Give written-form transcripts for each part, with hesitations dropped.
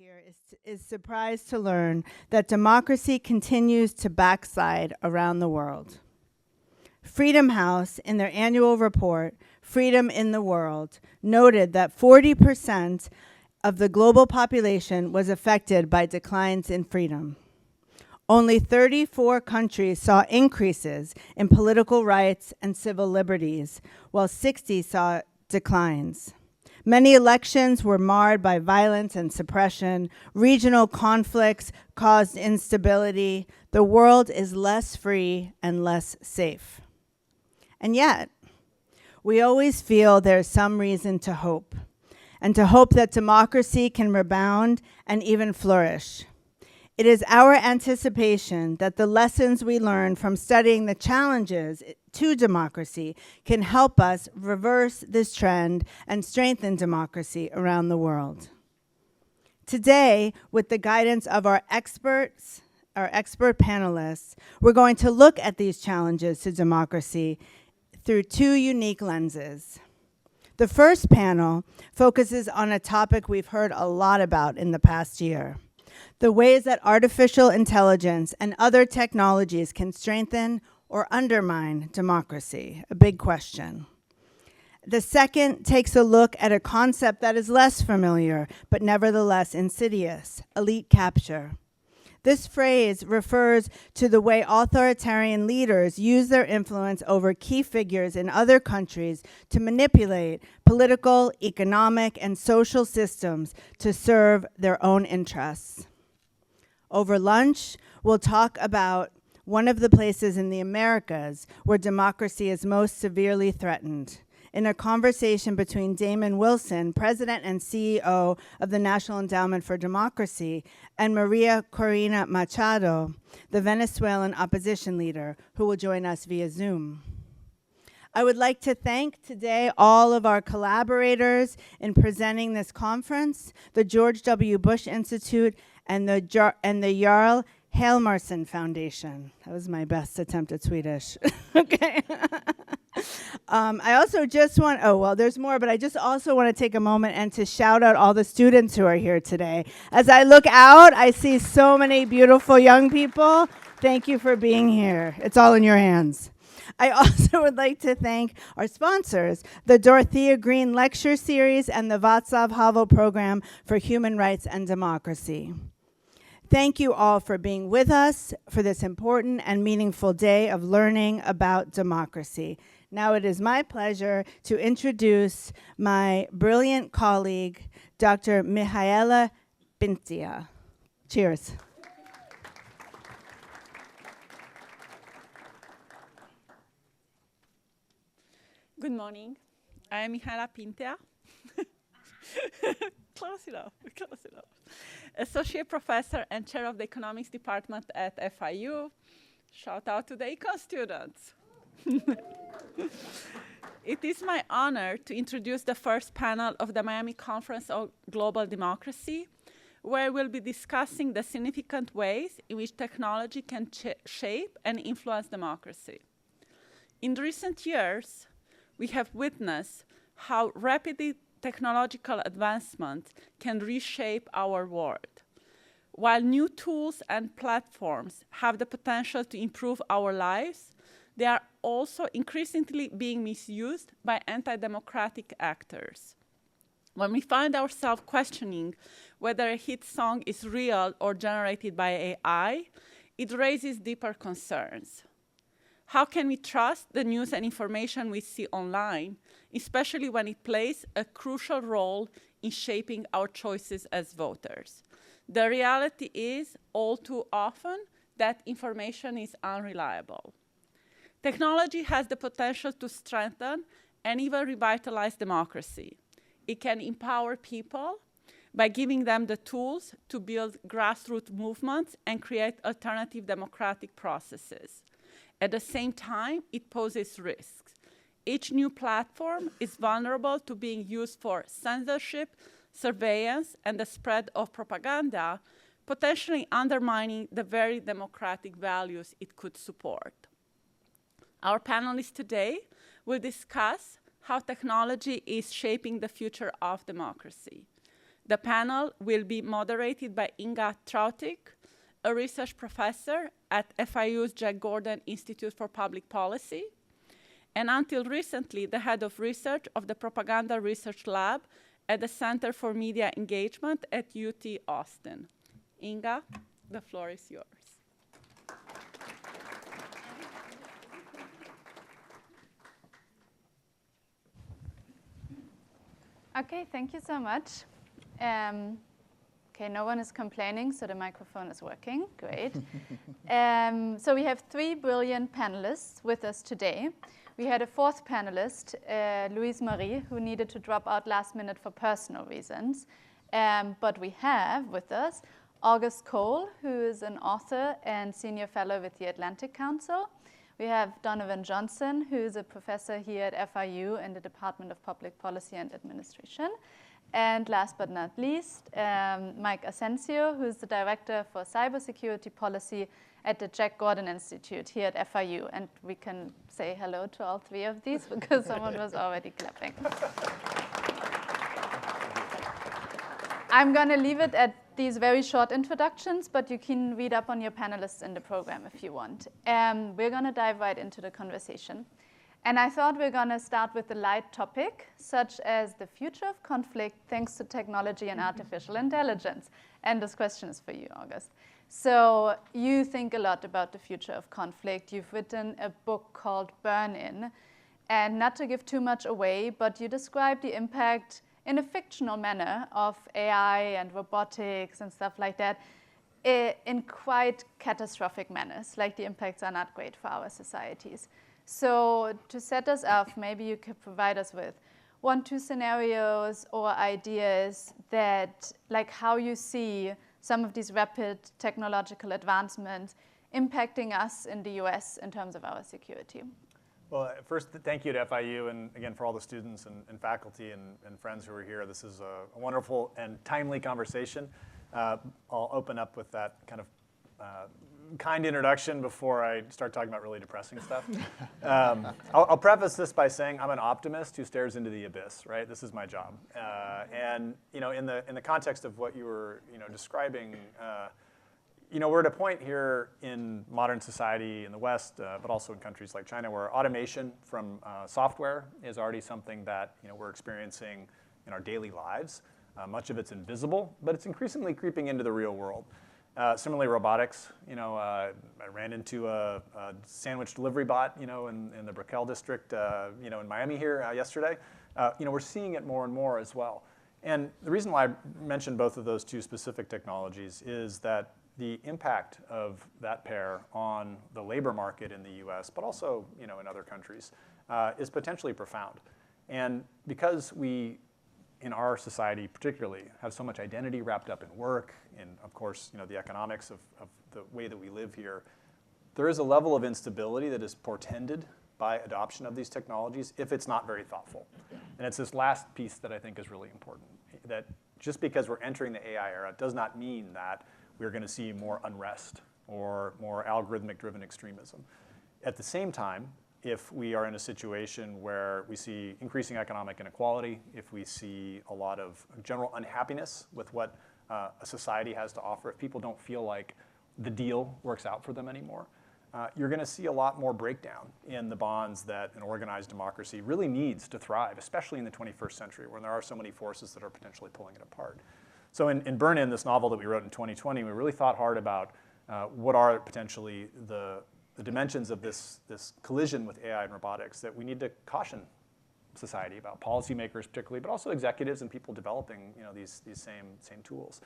here is surprised to learn that democracy continues to backslide around the world. Freedom House, in their annual report, Freedom in the World, noted that 40% of the global population was affected by declines in freedom. Only 34 countries saw increases in political rights and civil liberties, while 60 saw declines. Many elections were marred by violence and suppression. Regional conflicts caused instability. The world is less free and less safe. And yet, we always feel there's some reason to hope, and to hope that democracy can rebound and even flourish. It is our anticipation that the lessons we learn from studying the challenges to democracy can help us reverse this trend and strengthen democracy around the world. Today, with the guidance of our expert panelists, we're going to look at these challenges to democracy through two unique lenses. The first panel focuses on a topic we've heard a lot about in the past year: the ways that artificial intelligence and other technologies can strengthen or undermine democracy, a big question. The second takes a look at a concept that is less familiar, but nevertheless insidious: elite capture. This phrase refers to the way authoritarian leaders use their influence over key figures in other countries to manipulate political, economic, and social systems to serve their own interests. Over lunch, we'll talk about one of the places in the Americas where democracy is most severely threatened, in a conversation between Damon Wilson, President and CEO of the National Endowment for Democracy, and Maria Corina Machado, the Venezuelan opposition leader, who will join us via Zoom. I would like to thank today all of our collaborators in presenting this conference, the George W. Bush Institute and the Jarl Helmarsson Foundation. That was my best attempt at Swedish. Okay. I also just want, there's more, but I just also want to take a moment and to shout out all the students who are here today. As I look out, I see so many beautiful young people. Thank you for being here. It's all in your hands. I also would like to thank our sponsors, the Dorothea Green Lecture Series and the Václav Havel Program for Human Rights and Democracy. Thank you all for being with us for this important and meaningful day of learning about democracy. Now it is my pleasure to introduce my brilliant colleague, Dr. Mihaela Pintia. Cheers. Good morning. I am Mihaela Pintia. Close enough. Associate Professor and Chair of the Economics Department at FIU. Shout out to the econ students. It is my honor to introduce the first panel of the Miami Conference on Global Democracy, where we'll be discussing the significant ways in which technology can shape and influence democracy. In recent years, we have witnessed how rapidly technological advancement can reshape our world. While new tools and platforms have the potential to improve our lives, they are also increasingly being misused by anti-democratic actors. When we find ourselves questioning whether a hit song is real or generated by AI, it raises deeper concerns. How can we trust the news and information we see online, especially when it plays a crucial role in shaping our choices as voters? The reality is, all too often, that information is unreliable. Technology has the potential to strengthen and even revitalize democracy. It can empower people by giving them the tools to build grassroots movements and create alternative democratic processes. At the same time, it poses risks. Each new platform is vulnerable to being used for censorship, surveillance, and the spread of propaganda, potentially undermining the very democratic values it could support. Our panelists today will discuss how technology is shaping the future of democracy. The panel will be moderated by Inga Trautig, a research professor at FIU's Jack Gordon Institute for Public Policy, and until recently, the head of research of the Propaganda Research Lab at the Center for Media Engagement at UT Austin. Inga, the floor is yours. Okay, thank you so much. Okay, no one is complaining, so the microphone is working. Great. So we have 3 brilliant panelists with us today. We had a 4th panelist, Louise Marie, who needed to drop out last minute for personal reasons. But we have with us August Cole, who is an author and senior fellow with the Atlantic Council. We have Donovan Johnson, who is a professor here at FIU in the Department of Public Policy and Administration. And last but not least, Mike Asensio, who's the Director for Cybersecurity Policy at the Jack Gordon Institute here at FIU. And we can say hello to all 3 of these because someone was already clapping. I'm going to leave it at these very short introductions, but you can read up on your panelists in the program if you want. We're going to dive right into the conversation. And I thought we're going to start with a light topic, such as the future of conflict thanks to technology and artificial intelligence. And this question is for you, August. So you think a lot about the future of conflict. You've written a book called Burn-In. And not to give too much away, but you describe the impact in a fictional manner of AI and robotics and stuff like that in quite catastrophic manners, like the impacts are not great for our societies. So to set us up, maybe you could provide us with 1, 2 scenarios or ideas that, like how you see some of these rapid technological advancements impacting us in the US in terms of our security. Well, first, thank you to FIU, and again, for all the students and faculty and friends who are here. This is a wonderful and timely conversation. I'll open up with that kind of kind introduction before I start talking about really depressing stuff. I'll preface this by saying I'm an optimist who stares into the abyss, right? This is my job. And in the context of what you were describing, we're at a point here in modern society in the West, but also in countries like China, where automation from software is already something that we're experiencing in our daily lives. Much of it's invisible, but it's increasingly creeping into the real world. Similarly, robotics. I ran into a sandwich delivery bot, in the Brickell district, in Miami here yesterday. We're seeing it more and more as well. And the reason why I mentioned both of those 2 specific technologies is that the impact of that pair on the labor market in the US, but also in other countries, is potentially profound. And because we, in our society particularly, have so much identity wrapped up in work, and of course the economics of the way that we live here, there is a level of instability that is portended by adoption of these technologies if it's not very thoughtful. And it's this last piece that I think is really important, that just because we're entering the AI era does not mean that we're going to see more unrest or more algorithmic-driven extremism. At the same time, if we are in a situation where we see increasing economic inequality, if we see a lot of general unhappiness with what a society has to offer, if people don't feel like the deal works out for them anymore, you're going to see a lot more breakdown in the bonds that an organized democracy really needs to thrive, especially in the 21st century, where there are so many forces that are potentially pulling it apart. So in Burn-In, this novel that we wrote in 2020, we really thought hard about what are potentially the dimensions of this collision with AI and robotics that we need to caution society about, policymakers particularly, but also executives and people developing these same tools.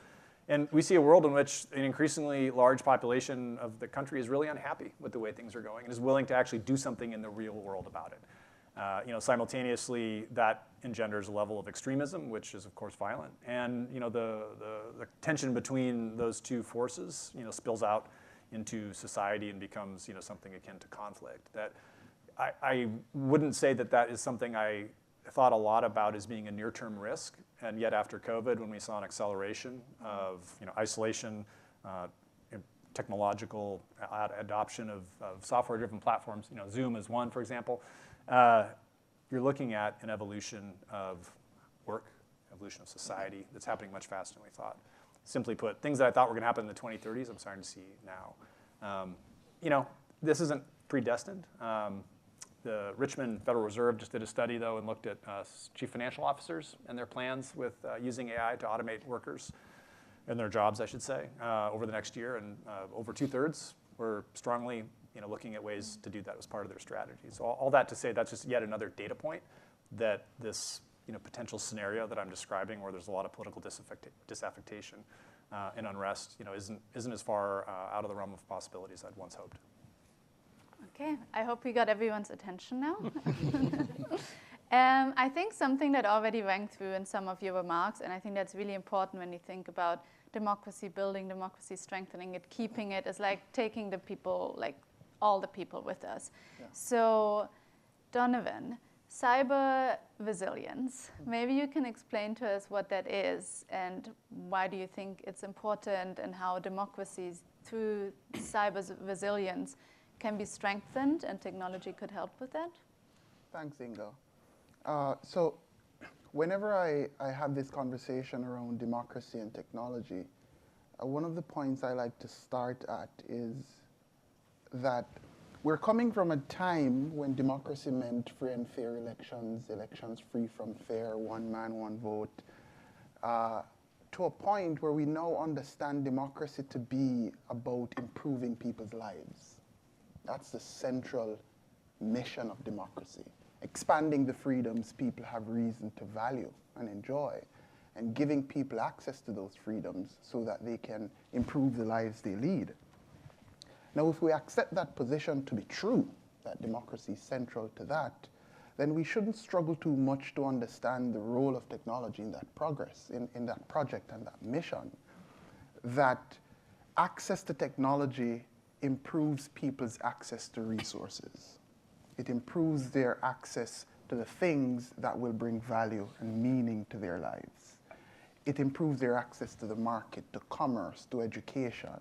And we see a world in which an increasingly large population of the country is really unhappy with the way things are going and is willing to actually do something in the real world about it. Simultaneously, that engenders a level of extremism, which is of course violent, and the tension between those 2 forces spills out into society and becomes something akin to conflict. That I wouldn't say that is something I thought a lot about as being a near-term risk, and yet after COVID, when we saw an acceleration of isolation, technological adoption of software-driven platforms, Zoom is one, for example, you're looking at an evolution of work, evolution of society that's happening much faster than we thought. Simply put, things that I thought were going to happen in the 2030s, I'm starting to see now. This isn't predestined. The Richmond Federal Reserve just did a study, though, and looked at chief financial officers and their plans with using AI to automate workers and their jobs, I should say, over the next year. And over 2/3 were strongly looking at ways to do that as part of their strategy. So all that to say, that's just yet another data point that this potential scenario that I'm describing, where there's a lot of political disaffectation and unrest, isn't as far out of the realm of possibilities I'd once hoped. Okay, I hope we got everyone's attention now. I think something that already rang through in some of your remarks, and I think that's really important when you think about democracy building, democracy strengthening it, keeping it, is like taking the people, like all the people with us. Yeah. So, Donovan, cyber resilience, maybe you can explain to us what that is and why do you think it's important, and how democracies through cyber resilience can be strengthened and technology could help with that? Thanks, Inga. So whenever I have this conversation around democracy and technology, one of the points I like to start at is that we're coming from a time when democracy meant free and fair elections, elections free from fair, one man, one vote, to a point where we now understand democracy to be about improving people's lives. That's the central mission of democracy, expanding the freedoms people have reason to value and enjoy, and giving people access to those freedoms so that they can improve the lives they lead. Now, if we accept that position to be true, that democracy is central to that, then we shouldn't struggle too much to understand the role of technology in that progress, in that project and that mission, that access to technology improves people's access to resources. It improves their access to the things that will bring value and meaning to their lives. It improves their access to the market, to commerce, to education,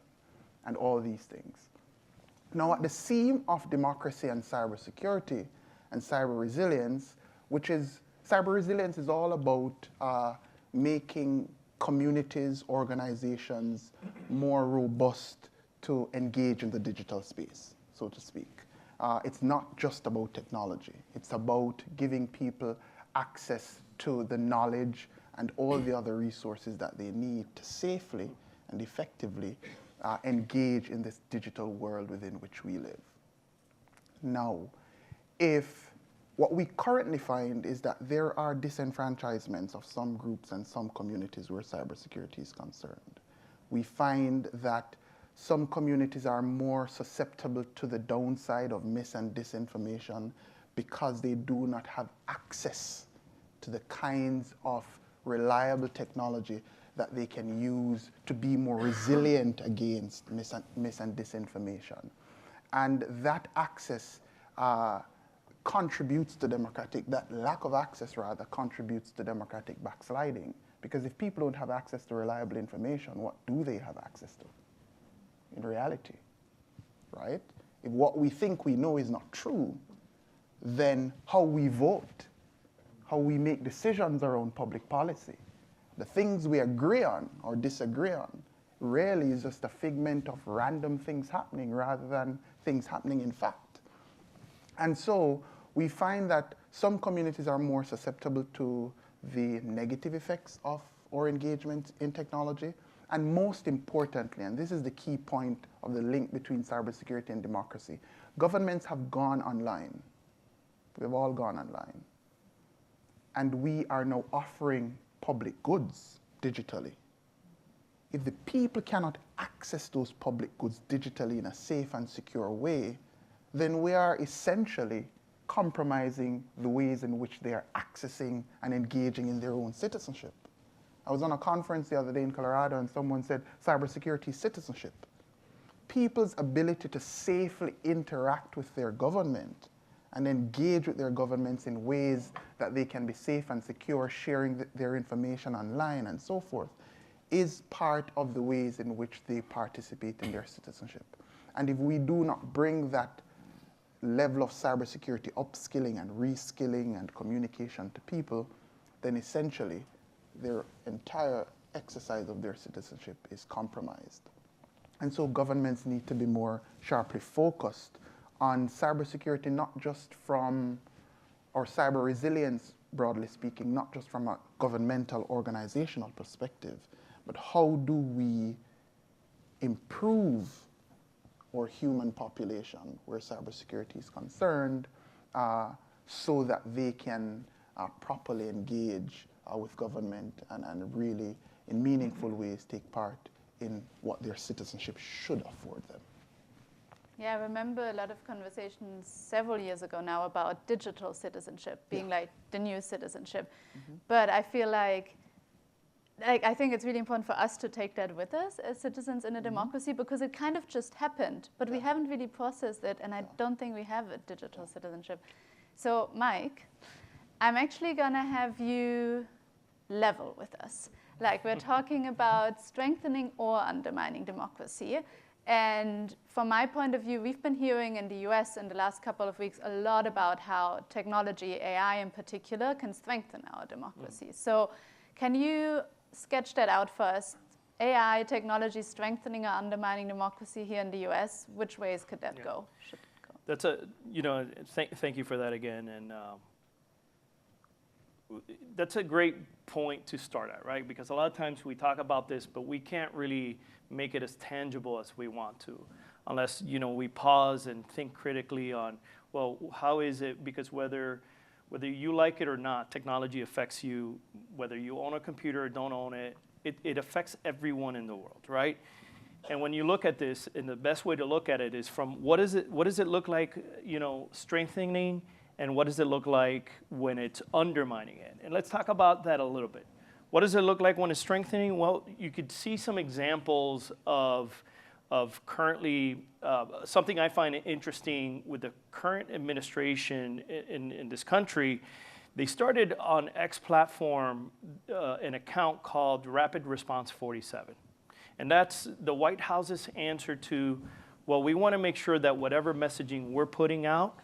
and all these things. Now, at the seam of democracy and cybersecurity and cyber resilience, cyber resilience is all about making communities, organizations more robust to engage in the digital space, so to speak. It's not just about technology. It's about giving people access to the knowledge and all the other resources that they need to safely and effectively engage in this digital world within which we live. Now, if what we currently find is that there are disenfranchisements of some groups and some communities where cybersecurity is concerned, we find that some communities are more susceptible to the downside of mis and disinformation because they do not have access to the kinds of reliable technology that they can use to be more resilient against mis and disinformation. And that access contributes to that lack of access rather contributes to democratic backsliding. Because if people don't have access to reliable information, what do they have access to in reality, right? If what we think we know is not true, then how we vote, how we make decisions around public policy, the things we agree on or disagree on, really is just a figment of random things happening rather than things happening in fact. And so we find that some communities are more susceptible to the negative effects of our engagement in technology. And most importantly, and this is the key point of the link between cybersecurity and democracy, governments have gone online. We've all gone online. And we are now offering public goods digitally. If the people cannot access those public goods digitally in a safe and secure way, then we are essentially compromising the ways in which they are accessing and engaging in their own citizenship. I was on a conference the other day in Colorado and someone said cybersecurity is citizenship. People's ability to safely interact with their government and engage with their governments in ways that they can be safe and secure, sharing their information online and so forth, is part of the ways in which they participate in their citizenship. And if we do not bring that level of cybersecurity upskilling and reskilling and communication to people, then essentially their entire exercise of their citizenship is compromised. And so governments need to be more sharply focused on cybersecurity, not just from, or cyber resilience, broadly speaking, not just from a governmental organizational perspective, but how do we improve our human population where cybersecurity is concerned so that they can properly engage with government and really, in meaningful ways, take part in what their citizenship should afford them. Yeah, I remember a lot of conversations several years ago now about digital citizenship being like the new citizenship. But I feel like I think it's really important for us to take that with us as citizens in a democracy, because it kind of just happened, but we haven't really processed it, and I don't think we have a digital citizenship. So Mike, I'm actually gonna have you level with us. Like, we're talking about strengthening or undermining democracy. And from my point of view, we've been hearing in the US in the last couple of weeks a lot about how technology, AI in particular, can strengthen our democracy. So can you sketch that out for us? AI, technology strengthening or undermining democracy here in the US, which ways could that go? Should it go? That's thank you for that again. And that's a great point to start at, right? Because a lot of times we talk about this, but we can't really make it as tangible as we want to, unless we pause and think critically on, well, how is it? Because whether you like it or not, technology affects you. Whether you own a computer or don't own it, it affects everyone in the world, right? And when you look at this, and the best way to look at it is from what does it look like, strengthening, and what does it look like when it's undermining it? And let's talk about that a little bit. What does it look like when it's strengthening? Well, you could see some examples of currently, something I find interesting with the current administration in this country. They started on X platform an account called Rapid Response 47. And that's the White House's answer to, well, we want to make sure that whatever messaging we're putting out,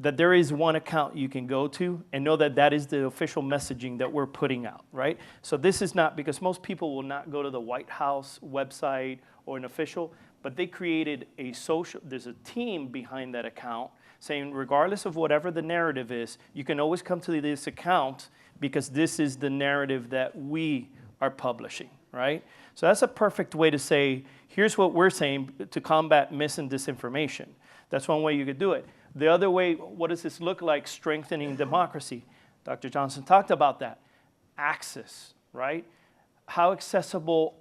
that there is one account you can go to and know that that is the official messaging that we're putting out, right? So this is not, because most people will not go to the White House website or an official, but they created there's a team behind that account saying, regardless of whatever the narrative is, you can always come to this account because this is the narrative that we are publishing, right? So that's a perfect way to say, here's what we're saying to combat mis and disinformation. That's one way you could do it. The other way, what does this look like strengthening democracy? Dr. Johnson talked about that. Access, right? How accessible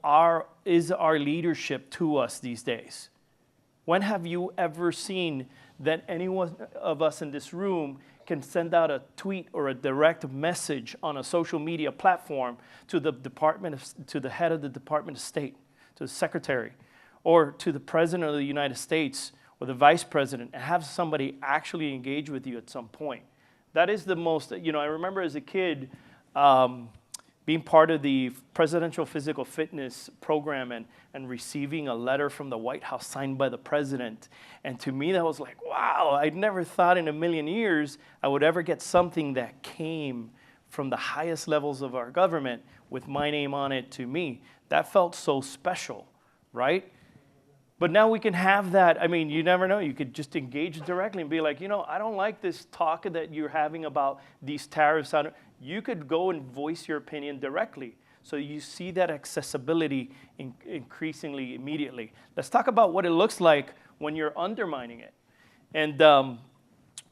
is our leadership to us these days? When have you ever seen that any one of us in this room can send out a tweet or a direct message on a social media platform to the head of the Department of State, to the secretary, or to the President of the United States, or the vice president, and have somebody actually engage with you at some point? That is the most, I remember as a kid being part of the presidential physical fitness program and receiving a letter from the White House signed by the president. And to me, that was like, wow, I'd never thought in a million years I would ever get something that came from the highest levels of our government with my name on it to me. That felt so special, right? But now we can have that. I mean, you never know. You could just engage directly and be like, I don't like this talk that you're having about these tariffs. You could go and voice your opinion directly. So you see that accessibility increasingly immediately. Let's talk about what it looks like when you're undermining it. And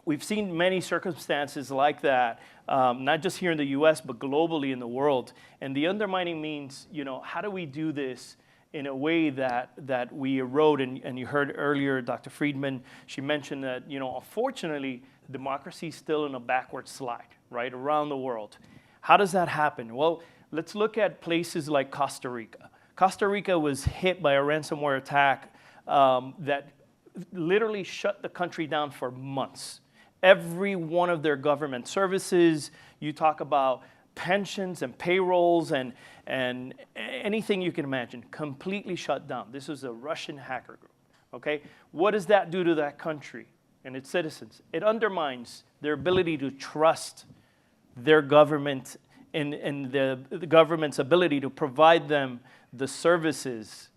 we've seen many circumstances like that, not just here in the US, but globally in the world. And the undermining means, how do we do this in a way that we erode? And you heard earlier Dr. Friedman, she mentioned that, unfortunately, democracy is still in a backward slide, right, around the world. How does that happen? Well, let's look at places like Costa Rica. Costa Rica was hit by a ransomware attack that literally shut the country down for months. Every one of their government services, you talk about pensions and payrolls and anything you can imagine, completely shut down. This was a Russian hacker group, okay? What does that do to that country and its citizens? It undermines their ability to trust their government in the government's ability to provide them the services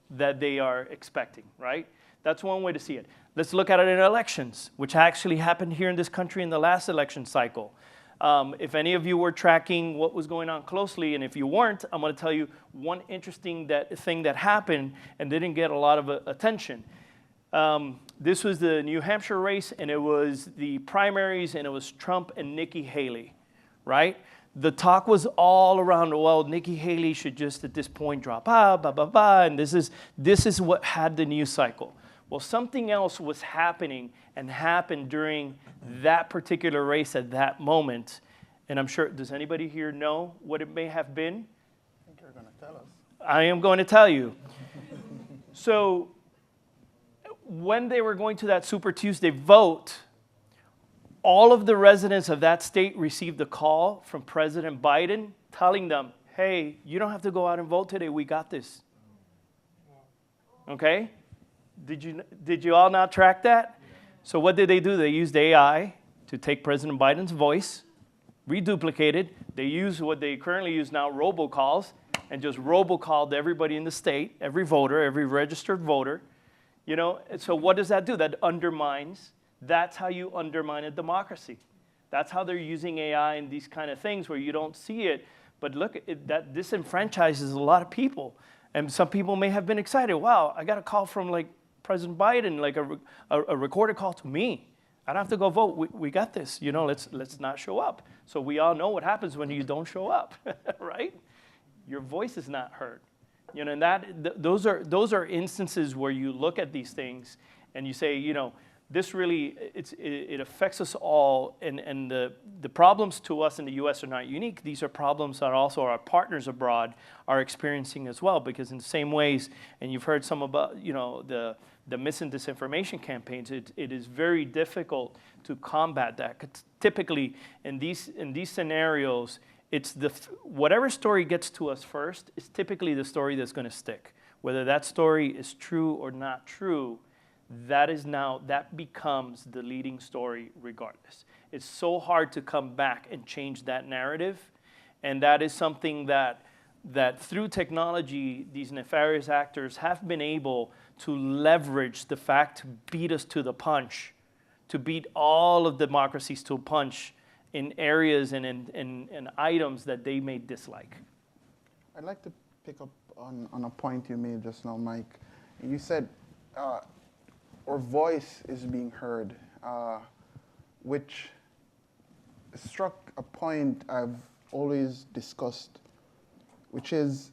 that they are expecting, right? That's one way to see it. Let's look at it in elections, which actually happened here in this country in the last election cycle. If any of you were tracking what was going on closely, and if you weren't, I'm going to tell you one interesting thing that happened and didn't get a lot of attention. This was the New Hampshire race, and it was the primaries, and it was Trump and Nikki Haley, right? The talk was all around, well, Nikki Haley should just at this point drop out, blah, blah, blah, and this is what had the news cycle. Well, something else was happening and happened during that particular race at that moment. And I'm sure, does anybody here know what it may have been? I think you're going to tell us. I am going to tell you. So when they were going to that Super Tuesday vote, all of the residents of that state received a call from President Biden telling them, hey, you don't have to go out and vote today. We got this. Okay? Did you all not track that? So what did they do? They used AI to take President Biden's voice, reduplicate it. They used what they currently use now, robocalls, and just robocalled everybody in the state, every voter, every registered voter. You know, and so what does that do? That undermines. That's how you undermine a democracy. That's how they're using AI and these kind of things where you don't see it. But look, that disenfranchises a lot of people. And some people may have been excited. Wow, I got a call from like President Biden, like a recorded call to me. I don't have to go vote. We got this. You know, let's not show up. So we all know what happens when you don't show up, right? Your voice is not heard. You know, and those are instances where you look at these things and you say, you know, this really, it affects us all, and the problems to us in the U.S. are not unique. These are problems that also our partners abroad are experiencing as well, because in the same ways, and you've heard some about, you know, the mis and disinformation campaigns, it is very difficult to combat that. 'Cause typically, in these scenarios, it's whatever story gets to us first is typically the story that's going to stick. Whether that story is true or not true, that becomes the leading story regardless. It's so hard to come back and change that narrative, and that is something that through technology, these nefarious actors have been able to leverage the fact to beat us to the punch, to beat all of democracies to a punch in areas and in items that they may dislike. I'd like to pick up on a point you made just now, Mike. You said our voice is being heard, which struck a point I've always discussed, which is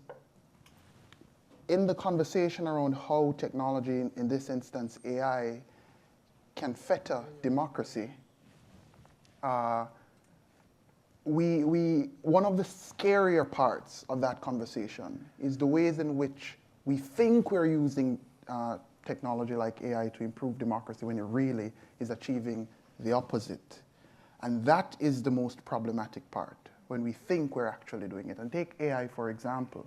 in the conversation around how technology, in this instance AI, can fetter democracy. One of the scarier parts of that conversation is the ways in which we think we're using technology like AI to improve democracy when it really is achieving the opposite. And that is the most problematic part, when we think we're actually doing it. And take AI, for example.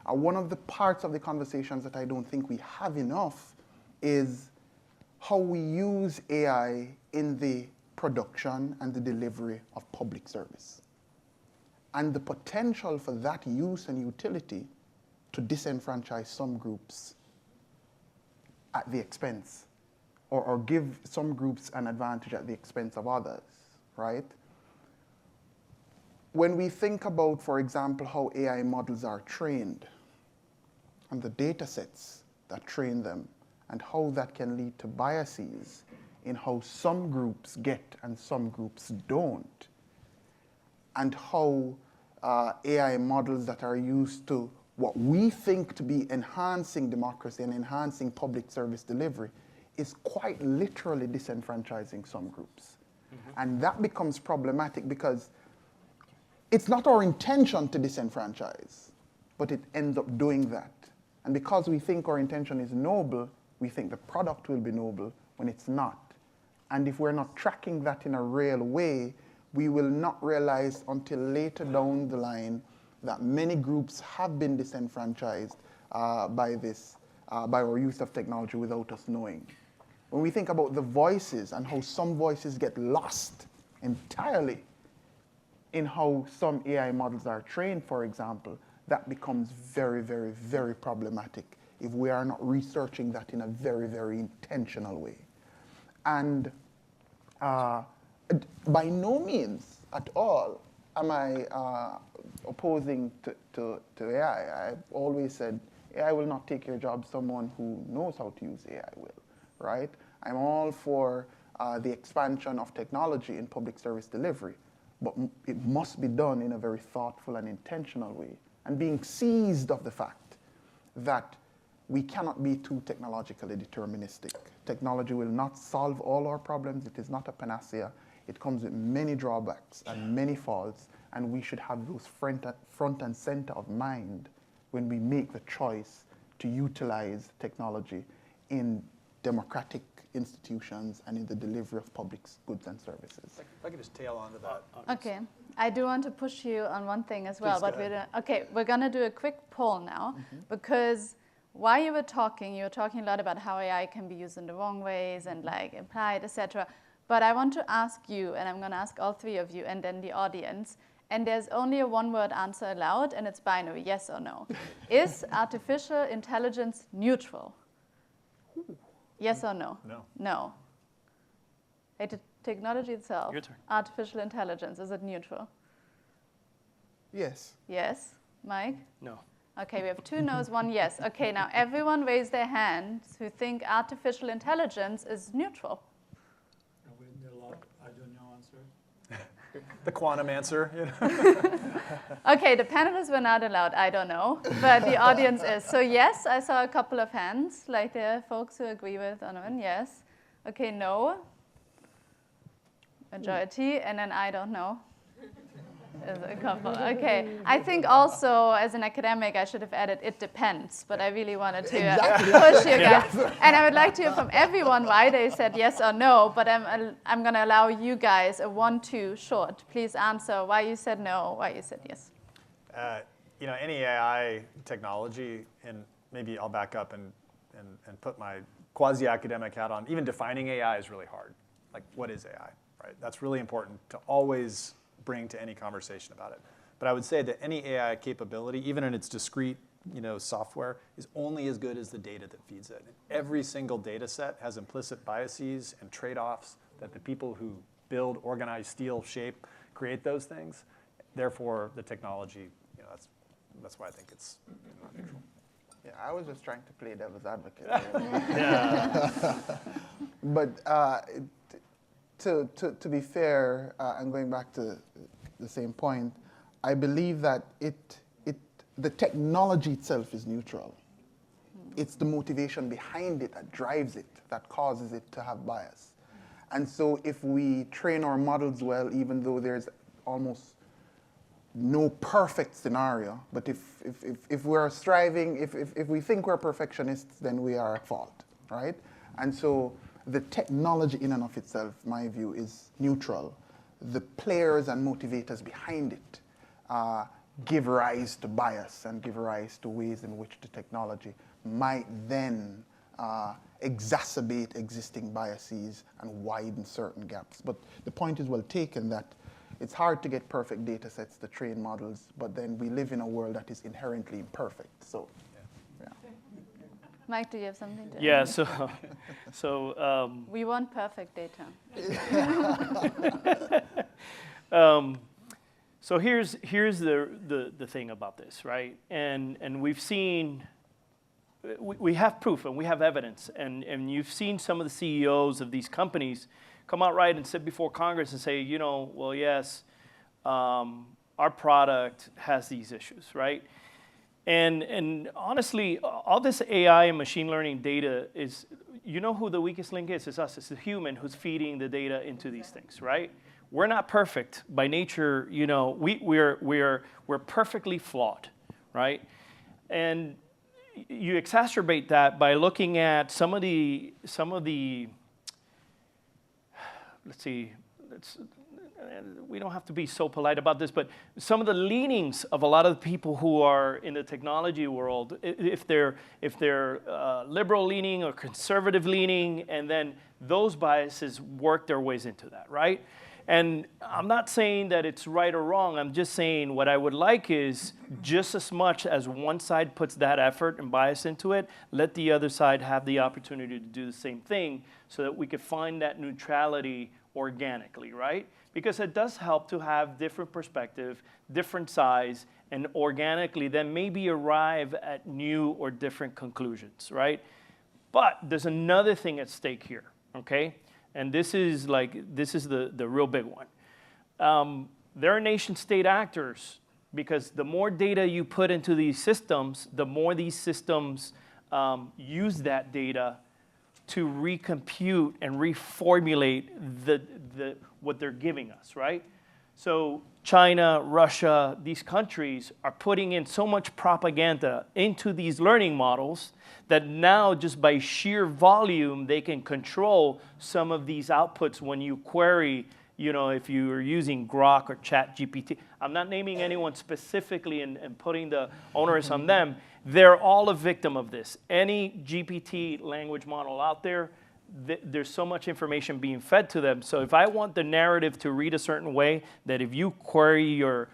One of the parts of the conversations that I don't think we have enough is how we use AI in the production and the delivery of public service, and the potential for that use and utility to disenfranchise some groups at the expense, or give some groups an advantage at the expense of others, right? When we think about, for example, how AI models are trained, and the data sets that train them, and how that can lead to biases in how some groups get and some groups don't, and how AI models that are used to what we think to be enhancing democracy and enhancing public service delivery is quite literally disenfranchising some groups. Mm-hmm. And that becomes problematic because it's not our intention to disenfranchise, but it ends up doing that. And because we think our intention is noble, we think the product will be noble when it's not. And if we're not tracking that in a real way, we will not realize until later down the line that many groups have been disenfranchised by our use of technology without us knowing. When we think about the voices and how some voices get lost entirely in how some AI models are trained, for example, that becomes very, very, very problematic if we are not researching that in a very, very intentional way. And by no means at all am I opposing to AI. I've always said AI will not take your job. Someone who knows how to use AI will, right? I'm all for the expansion of technology in public service delivery, but it must be done in a very thoughtful and intentional way, and being seized of the fact that we cannot be too technologically deterministic. Technology will not solve all our problems. It is not a panacea. It comes with many drawbacks and many faults, and we should have those front and center of mind when we make the choice to utilize technology in democratic institutions and in the delivery of public goods and services. If I could just tail onto that. Okay, I do want to push you on one thing as well. Please, But we're going to do a quick poll now, because while you were talking a lot about how AI can be used in the wrong ways and like implied, etc. But I want to ask you, and I'm going to ask all three of you and then the audience, and there's only a one-word answer allowed, and it's binary, yes or no. Is artificial intelligence neutral? Yes or no? No. No. The technology itself, Your turn. artificial intelligence, is it neutral? Yes. Yes. Mike? No. Okay, we have 2 no's, 1 yes. Okay, now everyone raise their hands who think artificial intelligence is neutral. I don't know answer. The quantum answer. You know? Okay, the panelists were not allowed, I don't know, but the audience is. So yes, I saw a couple of hands, like there are folks who agree with Undermining, yes. Okay, no. Majority, and then I don't know. Is a couple. Okay, I think also as an academic I should have added it depends, but I really wanted to push you guys. And I would like to hear from everyone why they said yes or no, but I'm going to allow you guys a 1-2 short. Please answer why you said no, why you said yes. You know, any AI technology, and maybe I'll back up and put my quasi-academic hat on, even defining AI is really hard. Like, what is AI, right? That's really important to always bring to any conversation about it. But I would say that any AI capability, even in its discrete, software, is only as good as the data that feeds it. Every single data set has implicit biases and trade-offs that the people who build, organize, steal, shape, create those things. Therefore, the technology, that's why I think it's not neutral. Yeah, I was just trying to play devil's advocate. Yeah. But to be fair, and going back to the same point, I believe that the technology itself is neutral. It's the motivation behind it that drives it, that causes it to have bias. And so if we train our models well, even though there's almost no perfect scenario, but if we're striving, if we think we're perfectionists, then we are at fault, right? And so the technology in and of itself, my view, is neutral. The players and motivators behind it give rise to bias and give rise to ways in which the technology might then exacerbate existing biases and widen certain gaps. But the point is well taken that it's hard to get perfect data sets to train models, but then we live in a world that is inherently imperfect. So, yeah. Mike, do you have something to add? Yeah, we want perfect data. So here's the thing about this, right? And we've seen, we have proof and we have evidence, and you've seen some of the CEOs of these companies come out right and sit before Congress and say, well, yes, our product has these issues, right? And honestly, all this AI and machine learning data is, who the weakest link is? It's us. It's the human who's feeding the data into these things, right? We're not perfect by nature. We're perfectly flawed, right? And you exacerbate that by looking at some of the let's see, we don't have to be so polite about this, but some of the leanings of a lot of the people who are in the technology world, if they're liberal leaning or conservative leaning, and then those biases work their ways into that, right? And I'm not saying that it's right or wrong. I'm just saying what I would like is just as much as one side puts that effort and bias into it, let the other side have the opportunity to do the same thing so that we could find that neutrality organically, right? Because it does help to have different perspective, different size, and organically then maybe arrive at new or different conclusions, right? But there's another thing at stake here, okay? And this is the real big one. There are nation state actors because the more data you put into these systems, the more these systems use that data to recompute and reformulate what they're giving us, right? So China, Russia, these countries are putting in so much propaganda into these learning models that now just by sheer volume, they can control some of these outputs when you query, you know, if you are using Grok or ChatGPT. I'm not naming anyone specifically and putting the onus on them. They're all a victim of this. Any GPT language model out there, there's so much information being fed to them. So if I want the narrative to read a certain way, that if you query your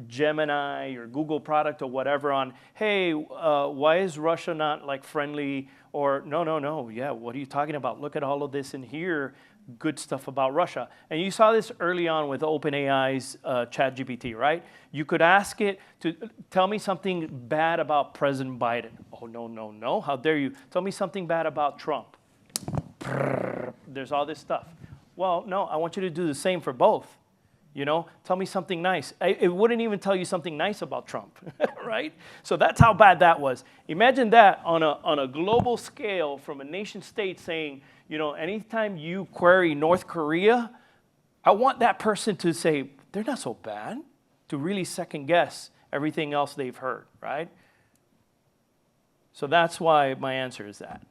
Gemini, your Google product or whatever on, hey, why is Russia not like friendly? Or no, yeah, what are you talking about? Look at all of this in here, good stuff about Russia. And you saw this early on with OpenAI's ChatGPT, right? You could ask it to tell me something bad about President Biden. Oh, no, how dare you? Tell me something bad about Trump. There's all this stuff. Well, no, I want you to do the same for both. You know, tell me something nice. It wouldn't even tell you something nice about Trump, right? So that's how bad that was. Imagine that on a global scale from a nation state saying, you know, anytime you query North Korea, I want that person to say, they're not so bad, to really second guess everything else they've heard, right? So that's why my answer is that.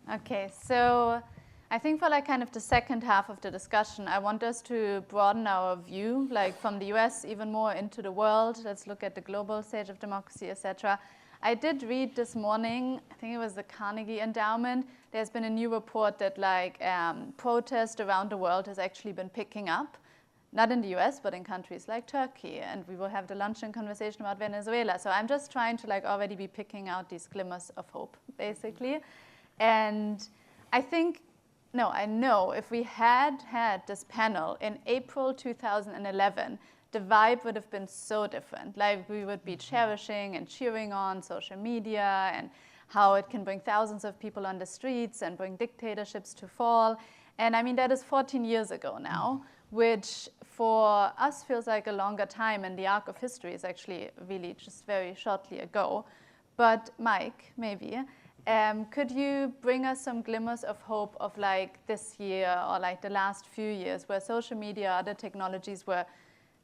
Okay, so I think for like kind of the second half of the discussion, I want us to broaden our view, like from the US even more into the world. Let's look at the global stage of democracy, etc. I did read this morning, I think it was the Carnegie Endowment, there's been a new report that like protest around the world has actually been picking up. Not in the US, but in countries like Turkey. And we will have the luncheon conversation about Venezuela. So I'm just trying to like already be picking out these glimmers of hope, basically. And I think, no, I know if we had this panel in April 2011, the vibe would have been so different. Like we would be cherishing and cheering on social media and how it can bring thousands of people on the streets and bring dictatorships to fall. And I mean, that is 14 years ago now, which for us feels like a longer time, and the arc of history is actually really just very shortly ago. But Mike, maybe, could you bring us some glimmers of hope of like this year or like the last few years where social media, other technologies were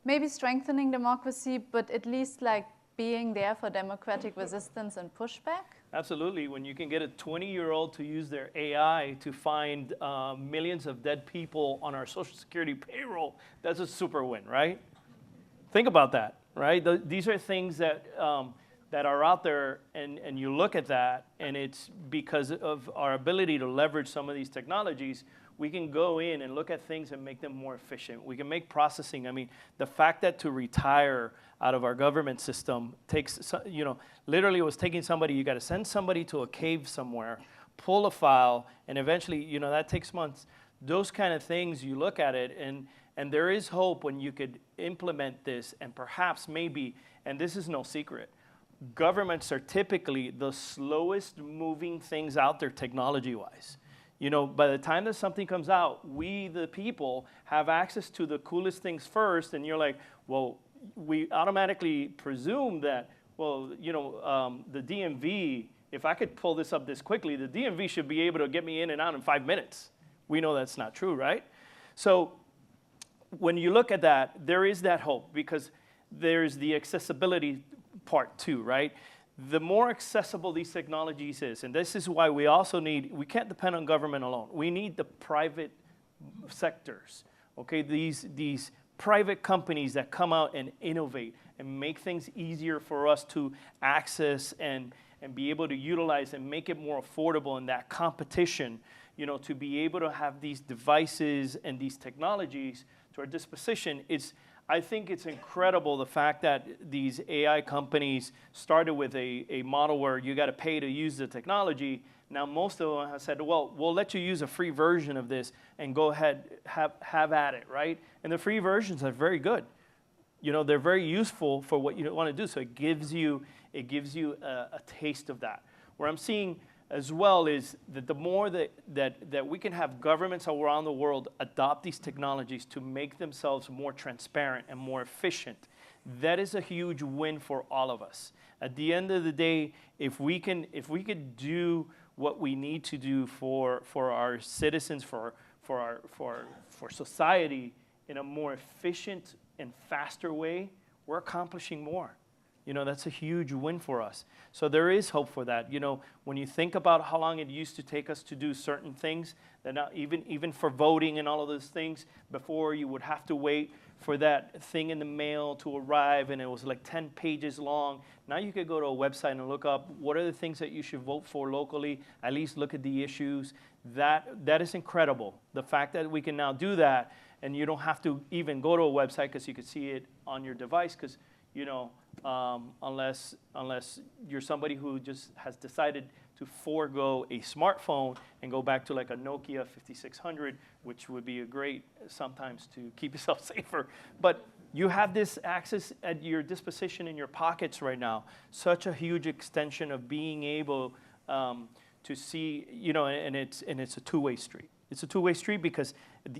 maybe strengthening democracy, but at least like being there for democratic resistance and pushback? Absolutely. When you can get a 20-year-old to use their AI to find millions of dead people on our Social Security payroll, that's a super win, right? Think about that, right? These are things that are out there, and you look at that, and it's because of our ability to leverage some of these technologies, we can go in and look at things and make them more efficient. We can make processing. I mean, the fact that to retire out of our government system takes, you know, literally it was taking somebody, you got to send somebody to a cave somewhere, pull a file, and eventually, you know, that takes months. Those kind of things, you look at it, and there is hope when you could implement this, and perhaps maybe, and this is no secret, governments are typically the slowest moving things out there technology-wise. You know, by the time that something comes out, we, the people, have access to the coolest things first, and you're like, well, we automatically presume that, well, you know, the DMV, if I could pull this up this quickly, the DMV should be able to get me in and out in 5 minutes. We know that's not true, right? So when you look at that, there is that hope because there's the accessibility part too, right? The more accessible these technologies is, and this is why we also need, we can't depend on government alone. We need the private sectors, okay? These private companies that come out and innovate and make things easier for us to access and be able to utilize and make it more affordable, and that competition to be able to have these devices and these technologies to our disposition. I think it's incredible the fact that these AI companies started with a model where you got to pay to use the technology. Now most of them have said, well, we'll let you use a free version of this and go ahead, have at it, right? And the free versions are very good. They're very useful for what you want to do. So it gives you a taste of that. Where I'm seeing as well is that the more that we can have governments around the world adopt these technologies to make themselves more transparent and more efficient, that is a huge win for all of us. At the end of the day, if we could do what we need to do for our citizens, for society in a more efficient and faster way, we're accomplishing more. That's a huge win for us. So there is hope for that. When you think about how long it used to take us to do certain things, that now even for voting and all of those things, before you would have to wait for that thing in the mail to arrive, and it was like 10 pages long. Now you could go to a website and look up what are the things that you should vote for locally, at least look at the issues. That is incredible. The fact that we can now do that, and you don't have to even go to a website because you can see it on your device, because unless you're somebody who just has decided to forego a smartphone and go back to like a Nokia 5600, which would be a great sometimes to keep yourself safer. But you have this access at your disposition in your pockets right now. Such a huge extension of being able to see, and it's a two-way street. It's a two-way street because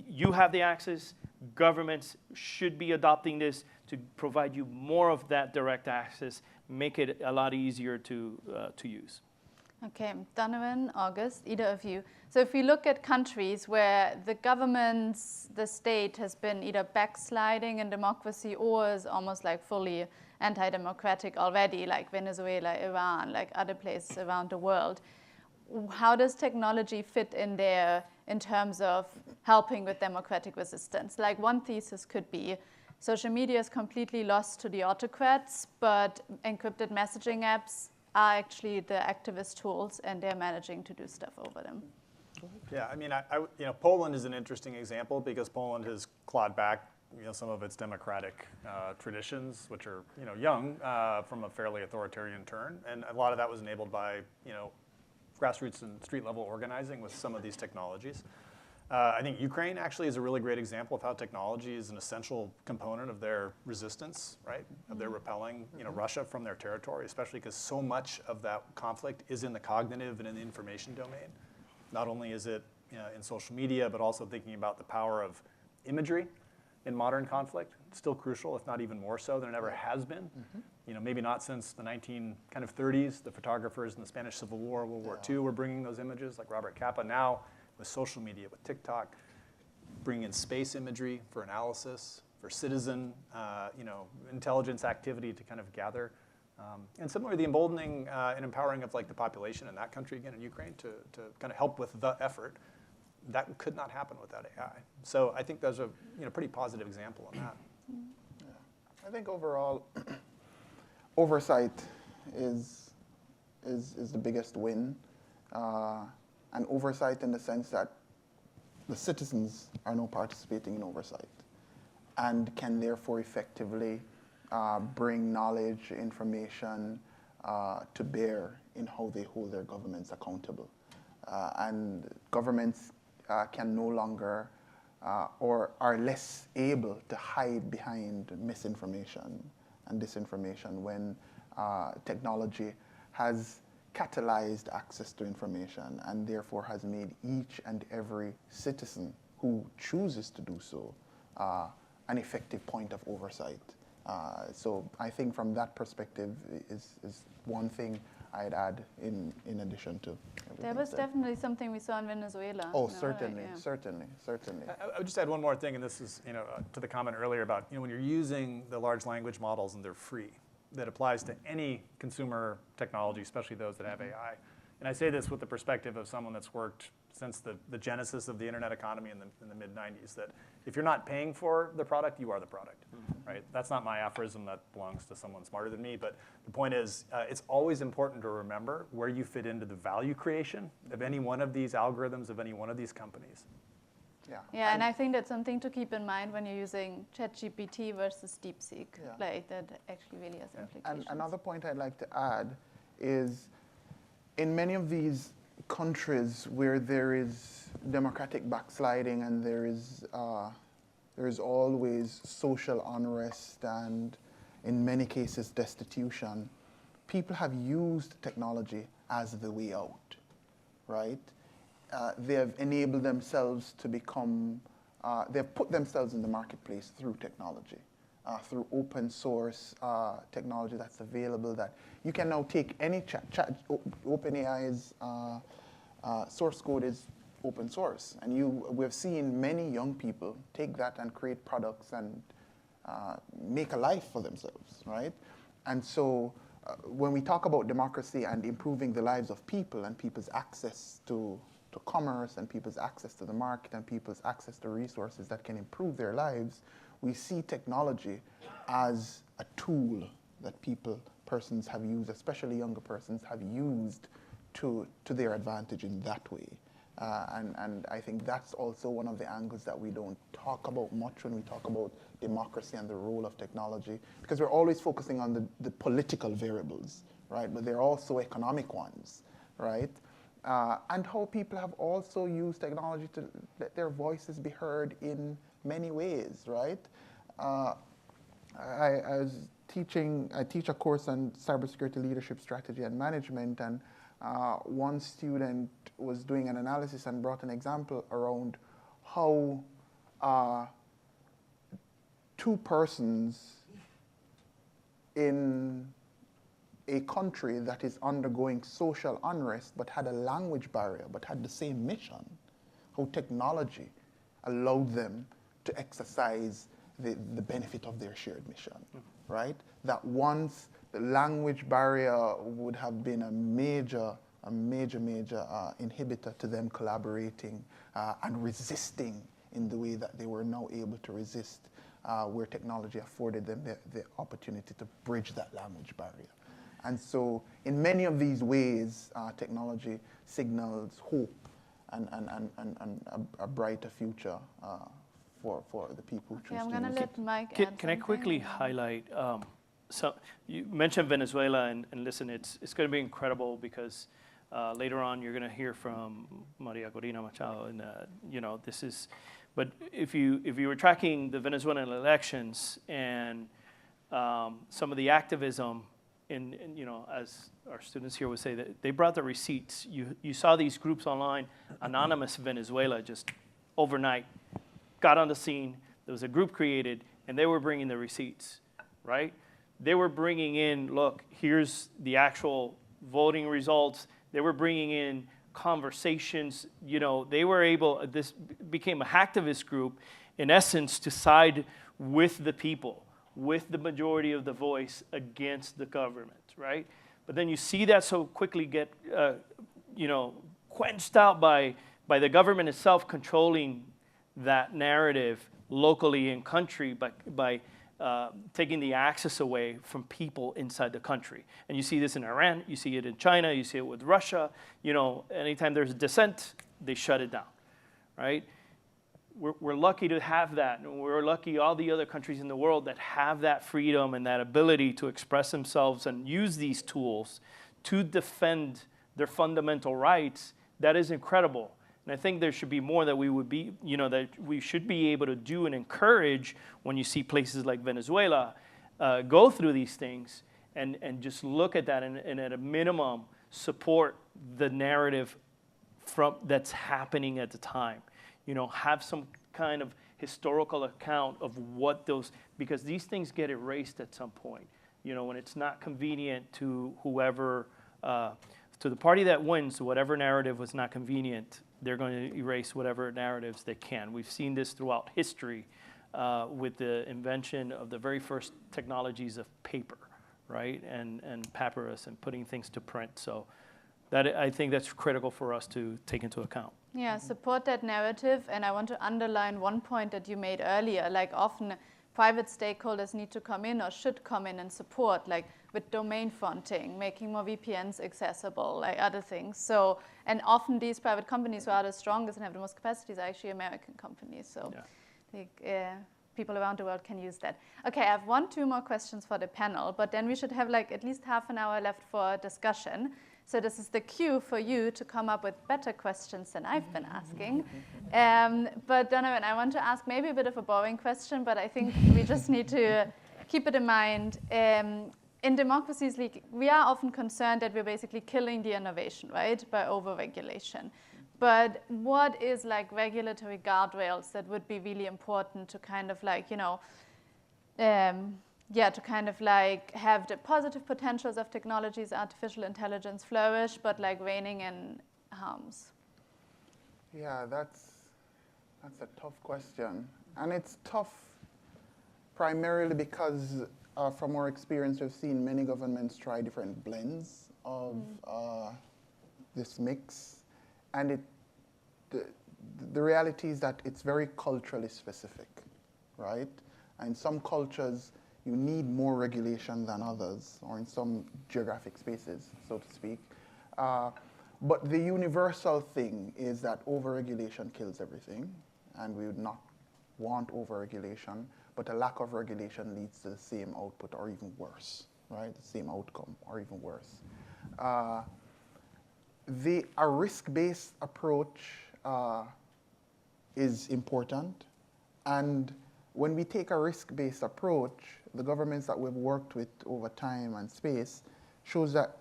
you have the access. Governments should be adopting this to provide you more of that direct access, make it a lot easier to use. Okay, Donovan, August, either of you. So if we look at countries where the the state has been either backsliding in democracy or is almost like fully anti-democratic already, like Venezuela, Iran, like other places around the world, how does technology fit in there in terms of helping with democratic resistance? Like one thesis could be social media is completely lost to the autocrats, but encrypted messaging apps are actually the activist tools, and they're managing to do stuff over them. Yeah, I mean, Poland is an interesting example because Poland has clawed back, some of its democratic traditions, which are, young from a fairly authoritarian turn, and a lot of that was enabled by, grassroots and street level organizing with some of these technologies. I think Ukraine actually is a really great example of how technology is an essential component of their resistance, right? Of their repelling, Russia from their territory, especially because so much of that conflict is in the cognitive and in the information domain. Not only is it in social media, but also thinking about the power of imagery in modern conflict. It's still crucial, if not even more so than it ever has been. Maybe not since the 1930s, the photographers in the Spanish Civil War, World War II were bringing those images, like Robert Capa. Now, with social media, with TikTok, bringing in space imagery for analysis, for citizen, intelligence activity to kind of gather. And similarly, the emboldening and empowering of like the population in that country, again in Ukraine, to kind of help with the effort. That could not happen without AI. So I think those are pretty positive example on that. Yeah. I think overall, oversight is the biggest win. And oversight in the sense that the citizens are now participating in oversight and can therefore effectively bring knowledge, information to bear in how they hold their governments accountable. And governments can no longer or are less able to hide behind misinformation and disinformation when technology has catalyzed access to information and therefore has made each and every citizen who chooses to do so an effective point of oversight. So I think from that perspective is one thing I'd add in addition to everything. There was definitely something we saw in Venezuela. Oh, certainly. I would just add one more thing, and this is to the comment earlier about when you're using the large language models and they're free, that applies to any consumer technology, especially those that have AI. And I say this with the perspective of someone that's worked since the genesis of the internet economy in the mid-90s, that if you're not paying for the product, you are the product, right? That's not my aphorism, that belongs to someone smarter than me, but the point is, it's always important to remember where you fit into the value creation of any one of these algorithms, of any one of these companies. Yeah. Yeah, and I think that's something to keep in mind when you're using ChatGPT versus DeepSeek. Yeah. Like, that actually really has implications. And another point I'd like to add is, in many of these countries where there is democratic backsliding and there is always social unrest and, in many cases, destitution, people have used technology as the way out, right? They have enabled themselves to become, they've put themselves in the marketplace through technology, through open source technology that's available, that you can now take any OpenAI's source code is open source. And we've seen many young people take that and create products and make a life for themselves, right? And so when we talk about democracy and improving the lives of people and people's access to commerce and people's access to the market and people's access to resources that can improve their lives, we see technology as a tool that persons have used, especially younger persons, have used to their advantage in that way. And I think that's also one of the angles that we don't talk about much when we talk about democracy and the role of technology, because we're always focusing on the political variables, right? But there are also economic ones, right? And how people have also used technology to let their voices be heard in many ways, right? I teach a course on cybersecurity leadership strategy and management, and one student was doing an analysis and brought an example around how two persons in a country that is undergoing social unrest but had a language barrier but had the same mission, how technology allowed them to exercise the benefit of their shared mission, right? That once the language barrier would have been a major inhibitor to them collaborating and resisting in the way that they were now able to resist, where technology afforded them the opportunity to bridge that language barrier. And so in many of these ways, technology signals hope and a brighter future for the people who choose I'm to going to use let it. Mike add Can I something. quickly highlight, so you mentioned Venezuela, and listen, it's going to be incredible because later on you're going to hear from Maria Corina Machado, and this is, but if you were tracking the Venezuelan elections and some of the activism, and as our students here would say, that they brought the receipts. You saw these groups online, Anonymous Venezuela, just overnight got on the scene. There was a group created, and they were bringing the receipts, right? They were bringing in, look, here's the actual voting results. They were bringing in conversations. They were able, this became a hacktivist group, in essence, to side with the people, with the majority of the voice against the government, right? But then you see that so quickly get, quenched out by the government itself controlling that narrative locally in country by taking the access away from people inside the country. And you see this in Iran, you see it in China, you see it with Russia. Anytime there's dissent, they shut it down, right? We're lucky to have that, and we're lucky all the other countries in the world that have that freedom and that ability to express themselves and use these tools to defend their fundamental rights. That is incredible. And I think there should be more that we would be, that we should be able to do and encourage when you see places like Venezuela go through these things and just look at that and at a minimum support the narrative that's happening at the time. Have some kind of historical account of what those, because these things get erased at some point. When it's not convenient to whoever, to the party that wins, whatever narrative was not convenient, they're going to erase whatever narratives they can. We've seen this throughout history with the invention of the very first technologies of paper, right? And papyrus and putting things to print. So I think that's critical for us to take into account. Yeah, support that narrative. And I want to underline one point that you made earlier. Like often private stakeholders need to come in or should come in and support, like with domain fronting, making more VPNs accessible, like other things. So, and often these private companies who are the strongest and have the most capacities are actually American companies. So people around the world can use that. Okay, I have 2 more questions for the panel, but then we should have like at least half an hour left for discussion. So this is the cue for you to come up with better questions than I've been asking. But Donovan, I want to ask maybe a bit of a boring question, but I think we just need to keep it in mind. In democracies, we are often concerned that we're basically killing the innovation, right, by over-regulation. But what is like regulatory guardrails that would be really important to kind of like, you know, to kind of like have the positive potentials of technologies, artificial intelligence flourish, but like reining in harms? Yeah, that's a tough question. And it's tough primarily because from our experience, we've seen many governments try different blends of this mix. And the reality is that it's very culturally specific, right? And in some cultures, you need more regulation than others, or in some geographic spaces, so to speak. But the universal thing is that overregulation kills everything, and we would not want overregulation, but a lack of regulation leads to the same output or even worse, right? The same outcome or even worse. A risk-based approach is important, and when we take a risk-based approach, the governments that we've worked with over time and space shows that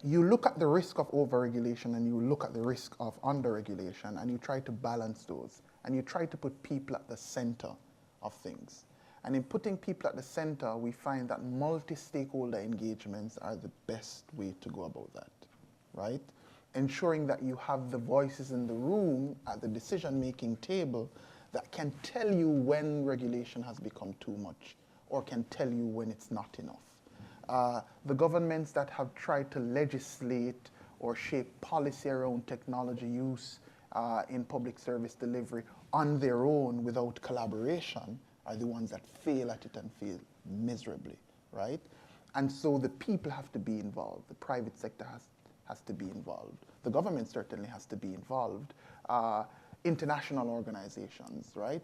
you look at the risk of overregulation and you look at the risk of underregulation, and you try to balance those, and you try to put people at the center of things. And in putting people at the center, we find that multi-stakeholder engagements are the best way to go about that, right? Ensuring that you have the voices in the room at the decision-making table that can tell you when regulation has become too much or can tell you when it's not enough. The governments that have tried to legislate or shape policy around technology use in public service delivery on their own without collaboration are the ones that fail at it and fail miserably, right? And so the people have to be involved. The private sector has to be involved. The government certainly has to be involved. International organizations, right?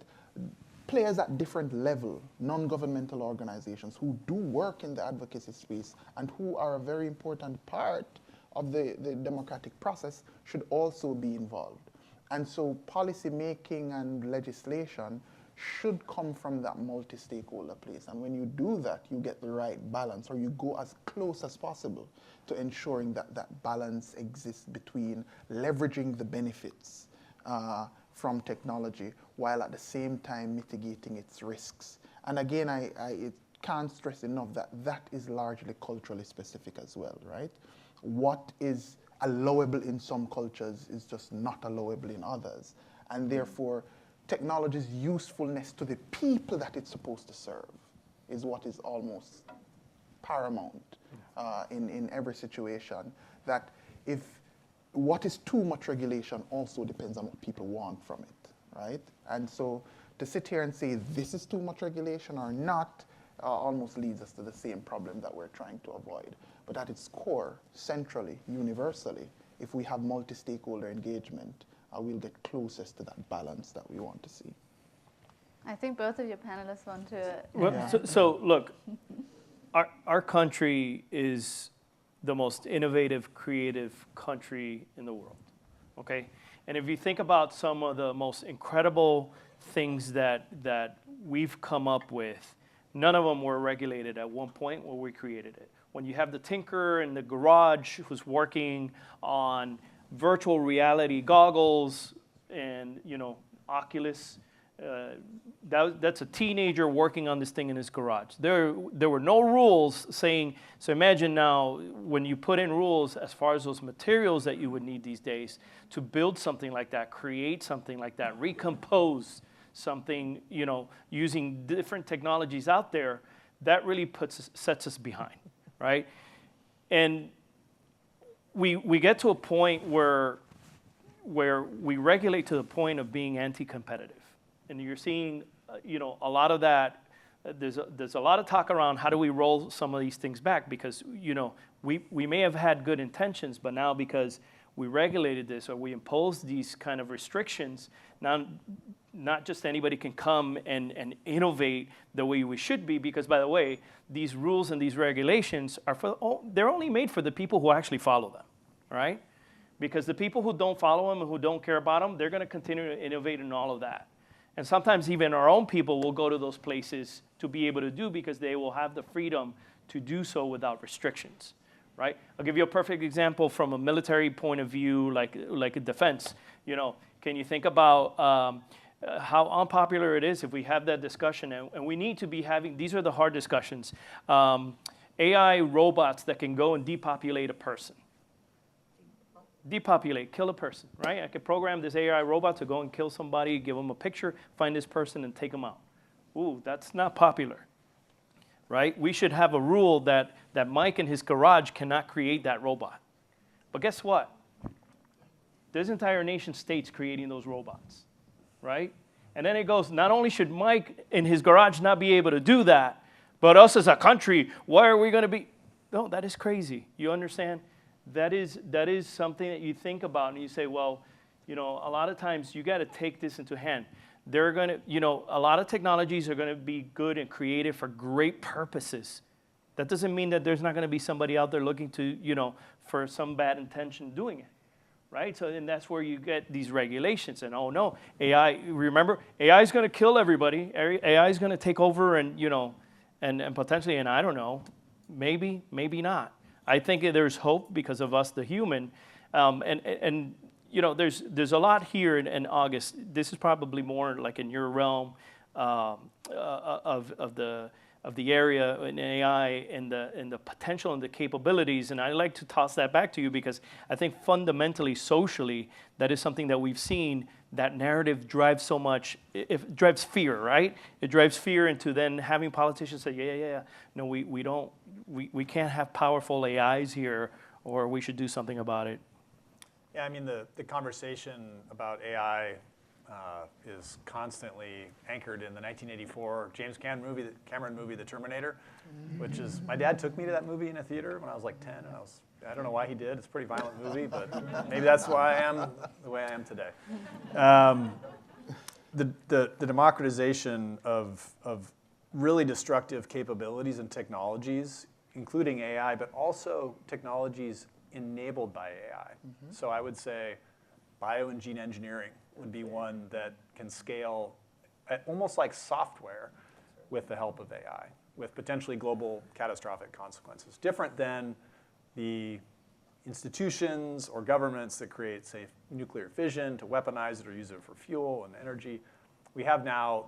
Players at different level, non-governmental organizations who do work in the advocacy space and who are a very important part of the democratic process should also be involved. And so policy making and legislation should come from that multi-stakeholder place. And when you do that, you get the right balance, or you go as close as possible to ensuring that that balance exists between leveraging the benefits from technology while at the same time mitigating its risks. And again, I can't stress enough that that is largely culturally specific as well, right? What is allowable in some cultures is just not allowable in others. And therefore, technology's usefulness to the people that it's supposed to serve is what is almost paramount in every situation. That if what is too much regulation also depends on what people want from it, right? And so to sit here and say this is too much regulation or not almost leads us to the same problem that we're trying to avoid. But at its core, centrally, universally, if we have multi-stakeholder engagement, we'll get closest to that balance that we want to see. I think both of your panelists want to... Well, so look, our country is the most innovative, creative country in the world, okay? And if you think about some of the most incredible things that we've come up with, none of them were regulated at one point where we created it. When you have the tinker in the garage who's working on virtual reality goggles and, you know, Oculus, that's a teenager working on this thing in his garage. There were no rules saying, so imagine now when you put in rules as far as those materials that you would need these days to build something like that, create something like that, recompose something, you know, using different technologies out there, that really sets us behind, right? And we get to a point where where we regulate to the point of being anti-competitive. And you're seeing, a lot of that. There's a lot of talk around how do we roll some of these things back, because we may have had good intentions, but now because we regulated this or we imposed these kind of restrictions, now not just anybody can come and innovate the way we should be, because by the way, these rules and these regulations they're only made for the people who actually follow them, right? Because the people who don't follow them and who don't care about them, they're going to continue to innovate in all of that. And sometimes even our own people will go to those places to be able to do, because they will have the freedom to do so without restrictions, right? I'll give you a perfect example from a military point of view, like a defense. Can you think about how unpopular it is if we have that discussion? And we need to be having, these are the hard discussions. AI robots that can go and depopulate a person. Depopulate, kill a person, right? I could program this AI robot to go and kill somebody, give them a picture, find this person, and take them out. Ooh, that's not popular, right? We should have a rule that Mike in his garage cannot create that robot. But guess what? There's entire nation states creating those robots, right? And then it goes, not only should Mike in his garage not be able to do that, but us as a country, why are we going to be? No, that is crazy. You understand? That is something that you think about and you say, well, a lot of times you got to take this into hand. They're going to, a lot of technologies are going to be good and created for great purposes. That doesn't mean that there's not going to be somebody out there looking to, for some bad intention doing it, right? So then that's where you get these regulations and, oh no, AI, remember, AI is going to kill everybody. AI is going to take over and, and potentially, and I don't know, maybe not. I think there's hope because of us, the human, and there's a lot here in August. This is probably more like in your realm of the area in AI and the potential and the capabilities. And I like to toss that back to you because I think fundamentally, socially, that is something that we've seen. That narrative drives so much. It drives fear, right? It drives fear into then having politicians say, yeah. No, we can't have powerful AIs here, or we should do something about it. Yeah, I mean, the conversation about AI is constantly anchored in the 1984 James Cameron movie, The Terminator, which is, my dad took me to that movie in a theater when I was like 10, and I don't know why he did. It's a pretty violent movie, but maybe that's why I am the way I am today. The democratization of really destructive capabilities and technologies, including AI, but also technologies enabled by AI. Mm-hmm. So I would say bio and gene engineering would be one that can scale almost like software with the help of AI, with potentially global catastrophic consequences. Different than the institutions or governments that create, say, nuclear fission to weaponize it or use it for fuel and energy. We have now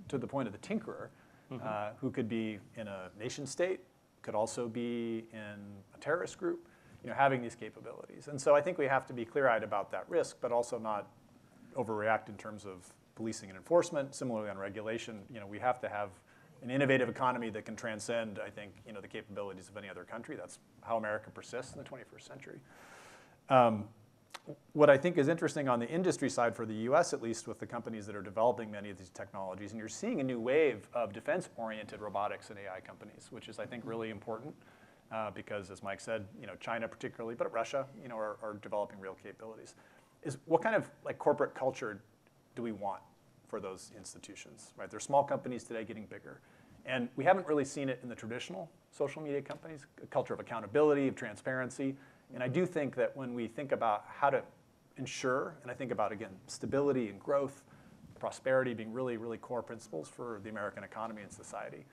to the point of the tinkerer, mm-hmm. Who could be in a nation state, could also be in a terrorist group, having these capabilities. And so I think we have to be clear-eyed about that risk, but also not overreact in terms of policing and enforcement. Similarly on regulation, we have to have an innovative economy that can transcend, I think, the capabilities of any other country. That's how America persists in the 21st century. What I think is interesting on the industry side for the US, at least, with the companies that are developing many of these technologies, and you're seeing a new wave of defense-oriented robotics and AI companies, which is, I think, really important because, as Mike said, China particularly, but Russia, are developing real capabilities. Is what kind of corporate culture do we want for those institutions, right? They're small companies today getting bigger. And we haven't really seen it in the traditional social media companies, a culture of accountability, of transparency. And I do think that when we think about how to ensure, and I think about, again, stability and growth, prosperity being really, really core principles for the American economy and society,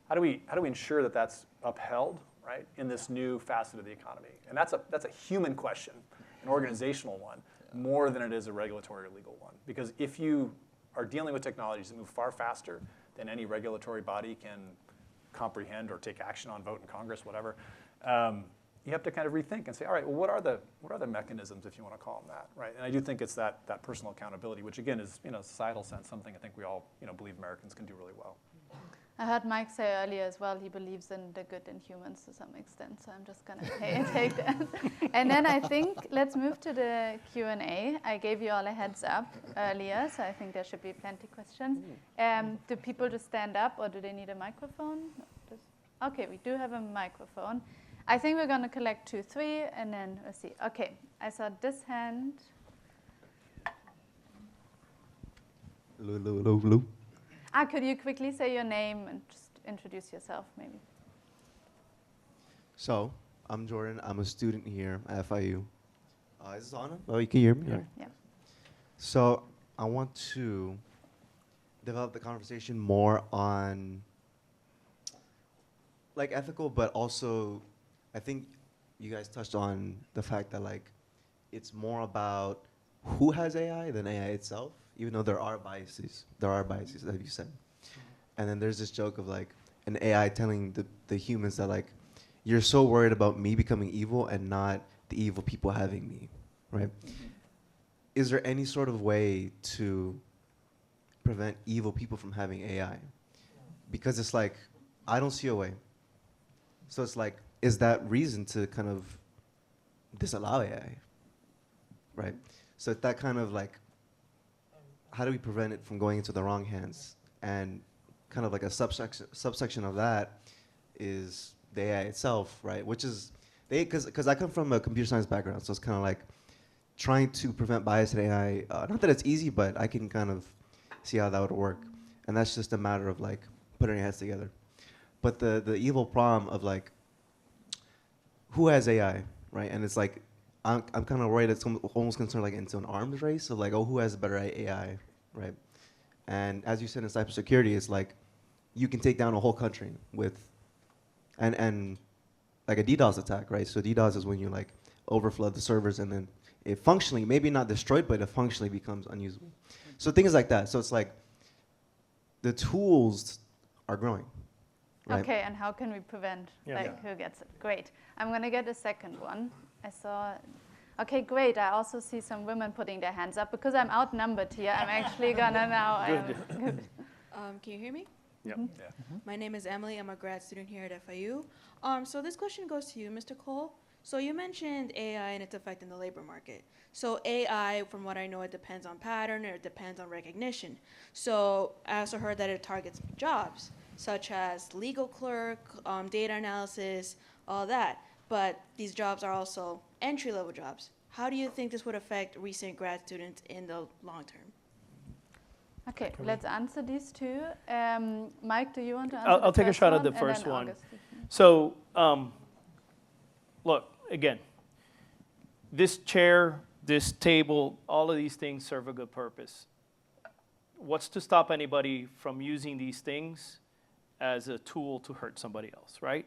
how do we ensure that that's upheld, right, in this new facet of the economy? And that's a human question, an organizational one, more than it is a regulatory or legal one. Because if you are dealing with technologies that move far faster than any regulatory body can comprehend or take action on, vote in Congress, whatever, you have to kind of rethink and say, all right, well, what are the mechanisms, if you want to call them that, right? And I do think it's that personal accountability, which again is, in a societal sense, something I think we all, believe Americans can do really well. I heard Mike say earlier as well, he believes in the good in humans to some extent, so I'm just going to take that. And then I think let's move to the Q&A. I gave you all a heads up earlier, so I think there should be plenty of questions. Do people just stand up, or do they need a microphone? Okay, we do have a microphone. I think we're going to collect 2, 3, and then let's see. Okay, I saw this hand. Hello. Could you quickly say your name and just introduce yourself, maybe? So, I'm Jordan. I'm a student here at FIU. Is this on? Oh, you can hear me? Yeah. Right. Yeah. So, I want to develop the conversation more on like ethical, but also I think you guys touched on the fact that like it's more about who has AI than AI itself, even though there are biases, as you said. And then there's this joke of like an AI telling the humans that like, you're so worried about me becoming evil and not the evil people having me, right? Is there any sort of way to prevent evil people from having AI? Because it's like, I don't see a way. So it's like, is that reason to kind of disallow AI, right? So that kind of like, how do we prevent it from going into the wrong hands? And kind of like a subsection of that is the AI itself, right? Which is, because I come from a computer science background, so it's kind of like trying to prevent bias in AI. Not that it's easy, but I can kind of see how that would work. And that's just a matter of like putting our heads together. But the evil problem of like, who has AI, right? And it's like, I'm kind of worried it's almost concerned like into an arms race of like, oh, who has better AI, right? And as you said in cybersecurity, it's like, you can take down a whole country with, and like a DDoS attack, right? So DDoS is when you like overflood the servers and then it functionally, maybe not destroyed, but it functionally becomes unusable. So things like that. So it's like, the tools are growing. Right? Okay, and how can we prevent who gets it? Great. I'm going to get a second one. I saw, okay, great. I also see some women putting their hands up because I'm outnumbered here. I'm actually going to now. Can you hear me? Yep. Mm-hmm. Yeah. My name is Emily. I'm a grad student here at FIU. So this question goes to you, Mr. Cole. So you mentioned AI and its effect in the labor market. So AI, from what I know, it depends on pattern or it depends on recognition. So I also heard that it targets jobs, such as legal clerk, data analysis, all that. But these jobs are also entry-level jobs. How do you think this would affect recent grad students in the long term? Okay, let's answer these two. Mike, do you want to answer I'll take a shot at the and first then one. August? So, look, again, this chair, this table, all of these things serve a good purpose. What's to stop anybody from using these things as a tool to hurt somebody else, right?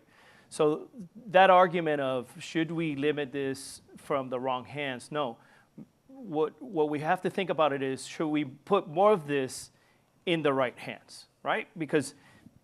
So that argument of should we limit this from the wrong hands? No. What we have to think about it is, should we put more of this in the right hands, right? Because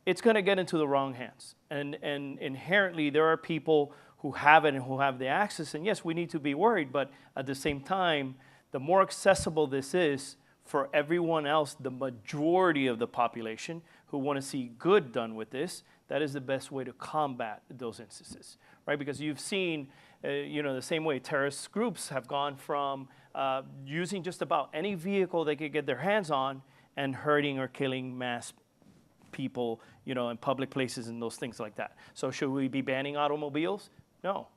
it's going to get into the wrong hands. And inherently, there are people who have it and who have the access. And yes, we need to be worried. But at the same time, the more accessible this is for everyone else, the majority of the population who want to see good done with this, that is the best way to combat those instances, right? Because you've seen, the same way terrorist groups have gone from using just about any vehicle they could get their hands on and hurting or killing mass people, in public places and those things like that. So should we be banning automobiles? No.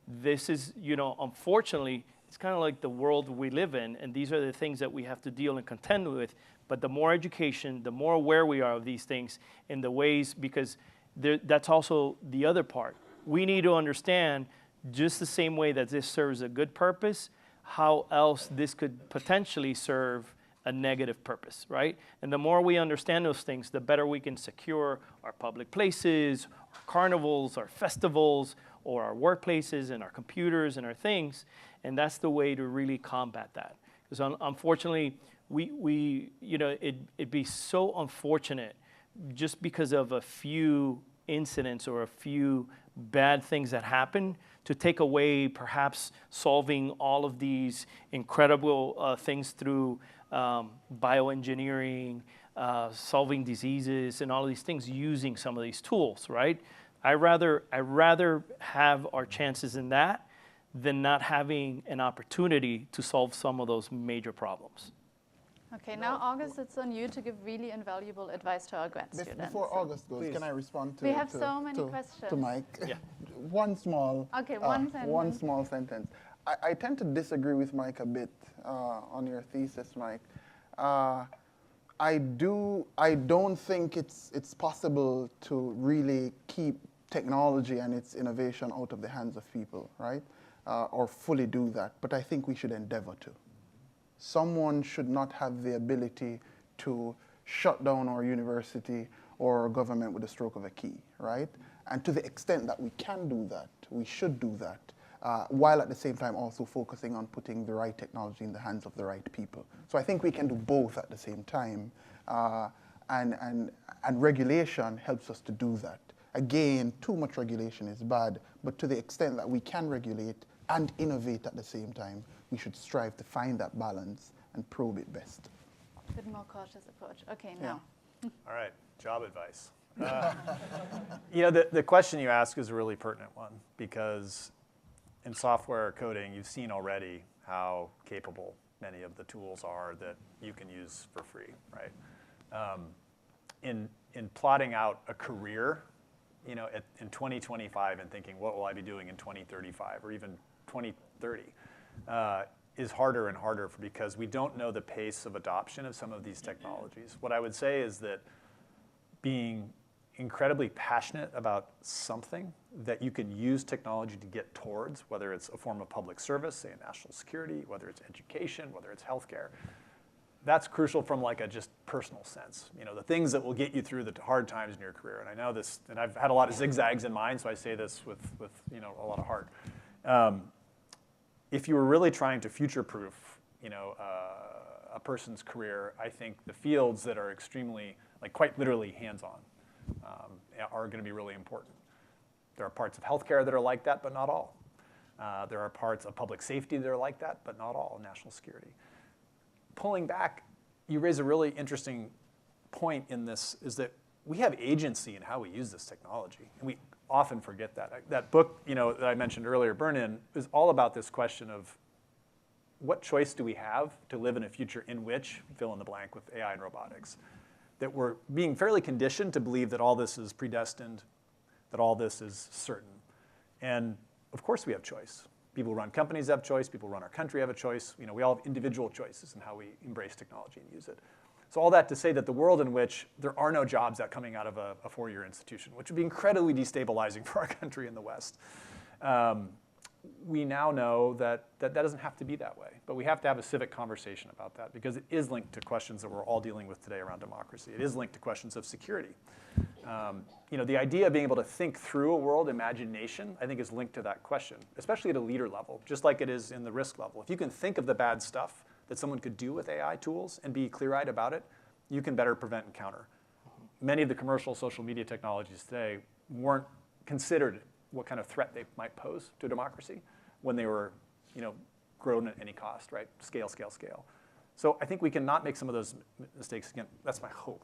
This is, unfortunately, it's kind of like the world we live in, and these are the things that we have to deal and contend with. But the more education, the more aware we are of these things in the ways, because that's also the other part. We need to understand, just the same way that this serves a good purpose, how else this could potentially serve a negative purpose, right? And the more we understand those things, the better we can secure our public places, our carnivals, our festivals, or our workplaces and our computers and our things. And that's the way to really combat that. Because unfortunately, it'd be so unfortunate just because of a few incidents or a few bad things that happen to take away perhaps solving all of these incredible things through bioengineering, solving diseases, and all of these things using some of these tools, right? I rather have our chances in that than not having an opportunity to solve some of those major problems. Okay, now August, it's on you to give really invaluable advice to our grad students. Before August goes, Please. can I respond to We have so many questions. To Mike? Yeah. One small Okay, one one sentence. small sentence. I tend to disagree with Mike a bit on your thesis, Mike. I don't think it's possible to really keep technology and its innovation out of the hands of people, right? Or fully do that. But I think we should endeavor to. Someone should not have the ability to shut down our university or our government with a stroke of a key, right? And to the extent that we can do that, we should do that, while at the same time also focusing on putting the right technology in the hands of the right people. So I think we can do both at the same time, and regulation helps us to do that. Again, too much regulation is bad, but to the extent that we can regulate and innovate at the same time, we should strive to find that balance and probe it best. A bit more cautious approach. Okay, now. All right, job advice. You know, the question you ask is a really pertinent one, because in software coding, you've seen already how capable many of the tools are that you can use for free, right? In plotting out a career, you know, in 2025 and thinking, what will I be doing in 2035 or even 2030, is harder and harder because we don't know the pace of adoption of some of these technologies. What I would say is that being incredibly passionate about something that you can use technology to get towards, whether it's a form of public service, say national security, whether it's education, whether it's healthcare, that's crucial from like a just personal sense. You know, the things that will get you through the hard times in your career. And I know this, and I've had a lot of zigzags in mind, so I say this with you know, a lot of heart. If you were really trying to future-proof, you know, a person's career, I think the fields that are extremely, like quite literally hands-on, are going to be really important. There are parts of healthcare that are like that, but not all. There are parts of public safety that are like that, but not all, national security. Pulling back, you raise a really interesting point in this, is that we have agency in how we use this technology, and we often forget that. That book, you know, that I mentioned earlier, Burn-In, is all about this question of what choice do we have to live in a future in which, fill in the blank with AI and robotics, that we're being fairly conditioned to believe that all this is predestined, that all this is certain. And of course we have choice. People who run companies have choice, people who run our country have a choice. You know, we all have individual choices in how we embrace technology and use it. So all that to say that the world in which there are no jobs coming out of a four-year institution, which would be incredibly destabilizing for our country in the West, we now know that doesn't have to be that way. But we have to have a civic conversation about that, because it is linked to questions that we're all dealing with today around democracy. It is linked to questions of security. You know, the idea of being able to think through a world, imagination, I think is linked to that question, especially at a leader level, just like it is in the risk level. If you can think of the bad stuff that someone could do with AI tools and be clear-eyed about it, you can better prevent and counter. Many of the commercial social media technologies today weren't considered what kind of threat they might pose to democracy when they were, you know, grown at any cost, right? Scale, scale, scale. So I think we can not make some of those mistakes again. That's my hope.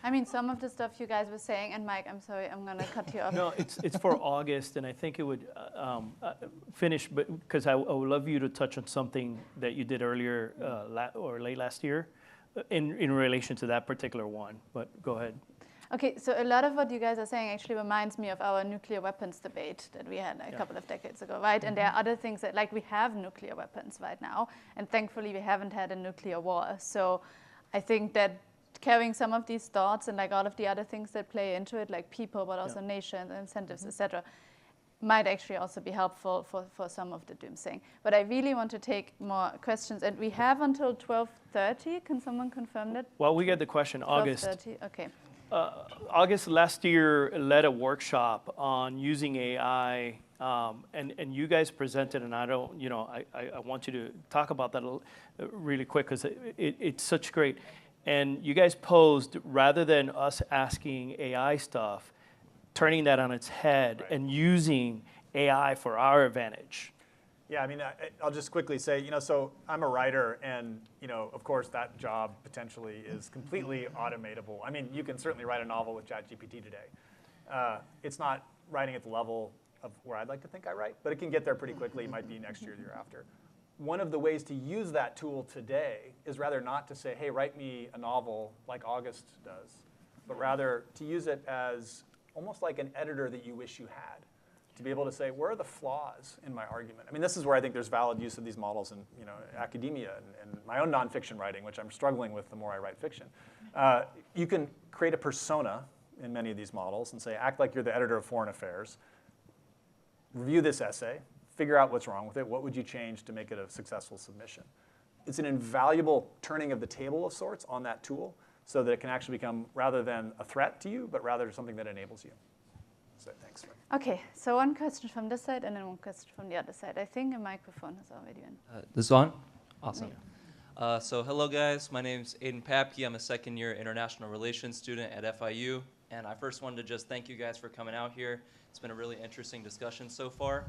I mean, some of the stuff you guys were saying, and Mike, I'm sorry, I'm going to cut you off. No, it's for August, and I think it would finish, but because I would love you to touch on something that you did earlier or late last year in relation to that particular one, but go ahead. Okay, so a lot of what you guys are saying actually reminds me of our nuclear weapons debate that we had a couple of decades ago, right? And there are other things that, like, we have nuclear weapons right now, and thankfully we haven't had a nuclear war. So I think that carrying some of these thoughts and like all of the other things that play into it, like people, but also nations, incentives, etc., might actually also be helpful for some of the doomsaying. But I really want to take more questions, and we have until 12:30. Can someone confirm that? Well, we get the question, August. 12:30, okay. August last year led a workshop on using AI, and you guys presented, and I don't, you know, I want you to talk about that really quick, because it's such great. And you guys posed, rather than us asking AI stuff, turning that on its head and using AI for our advantage. Yeah, I mean, I'll just quickly say, so I'm a writer, and, of course, that job potentially is completely automatable. I mean, you can certainly write a novel with ChatGPT today. It's not writing at the level of where I'd like to think I write, but it can get there pretty quickly. It might be next year, the year after. One of the ways to use that tool today is rather not to say, hey, write me a novel like August does, but rather to use it as almost like an editor that you wish you had, to be able to say, where are the flaws in my argument? I mean, this is where I think there's valid use of these models in academia and my own nonfiction writing, which I'm struggling with the more I write fiction. You can create a persona in many of these models and say, act like you're the editor of Foreign Affairs, review this essay, figure out what's wrong with it, what would you change to make it a successful submission? It's an invaluable turning of the table of sorts on that tool so that it can actually become, rather than a threat to you, but rather something that enables you. So thanks. Okay, so one question from this side and then one question from the other side. I think a microphone is already in. This on? Awesome. So hello guys, my name's Aiden Papke. I'm a second year international relations student at FIU. And I first wanted to just thank you guys for coming out here. It's been a really interesting discussion so far.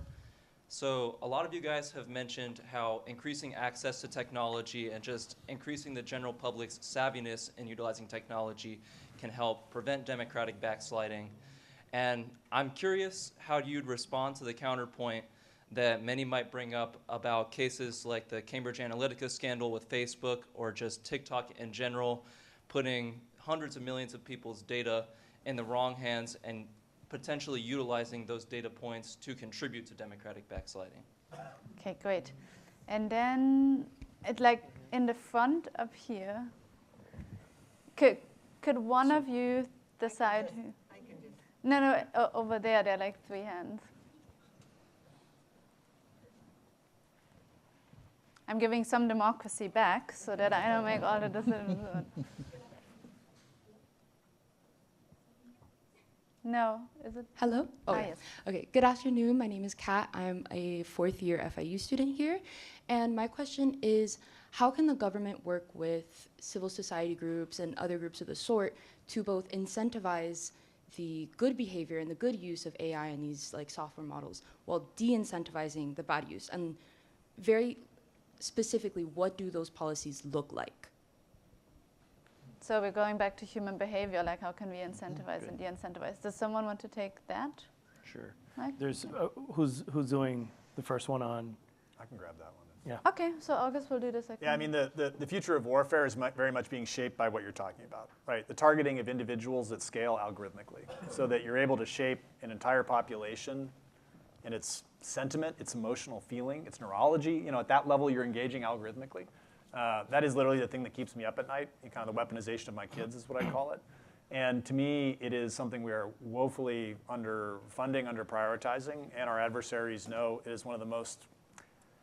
So a lot of you guys have mentioned how increasing access to technology and just increasing the general public's savviness in utilizing technology can help prevent democratic backsliding. And I'm curious how you'd respond to the counterpoint that many might bring up about cases like the Cambridge Analytica scandal with Facebook or just TikTok in general, putting hundreds of millions of people's data in the wrong hands and potentially utilizing those data points to contribute to democratic backsliding. Okay, great. And then, like in the front up here, could one of you decide who? No, over there are like 3 hands. I'm giving some democracy back so that I don't make all the decisions. No, is it? Hello? Oh, Yes. Okay, good afternoon. My name is Kat. I'm a 4th year FIU student here. And my question is, how can the government work with civil society groups and other groups of the sort to both incentivize the good behavior and the good use of AI and these like software models while de-incentivizing the bad use? And very specifically, what do those policies look like? So we're going back to human behavior, like how can we incentivize and de-incentivize? Does someone want to take that? Sure. Mike? There's who's doing the first one on? I can grab that one. Yeah. Okay, so August will do the second. Yeah, I mean, the future of warfare is very much being shaped by what you're talking about, right? The targeting of individuals at scale algorithmically, so that you're able to shape an entire population in its sentiment, its emotional feeling, its neurology. At that level, you're engaging algorithmically. That is literally the thing that keeps me up at night, and kind of the weaponization of my kids is what I call it. And to me, it is something we are woefully underfunding, under-prioritizing, and our adversaries know it is one of the most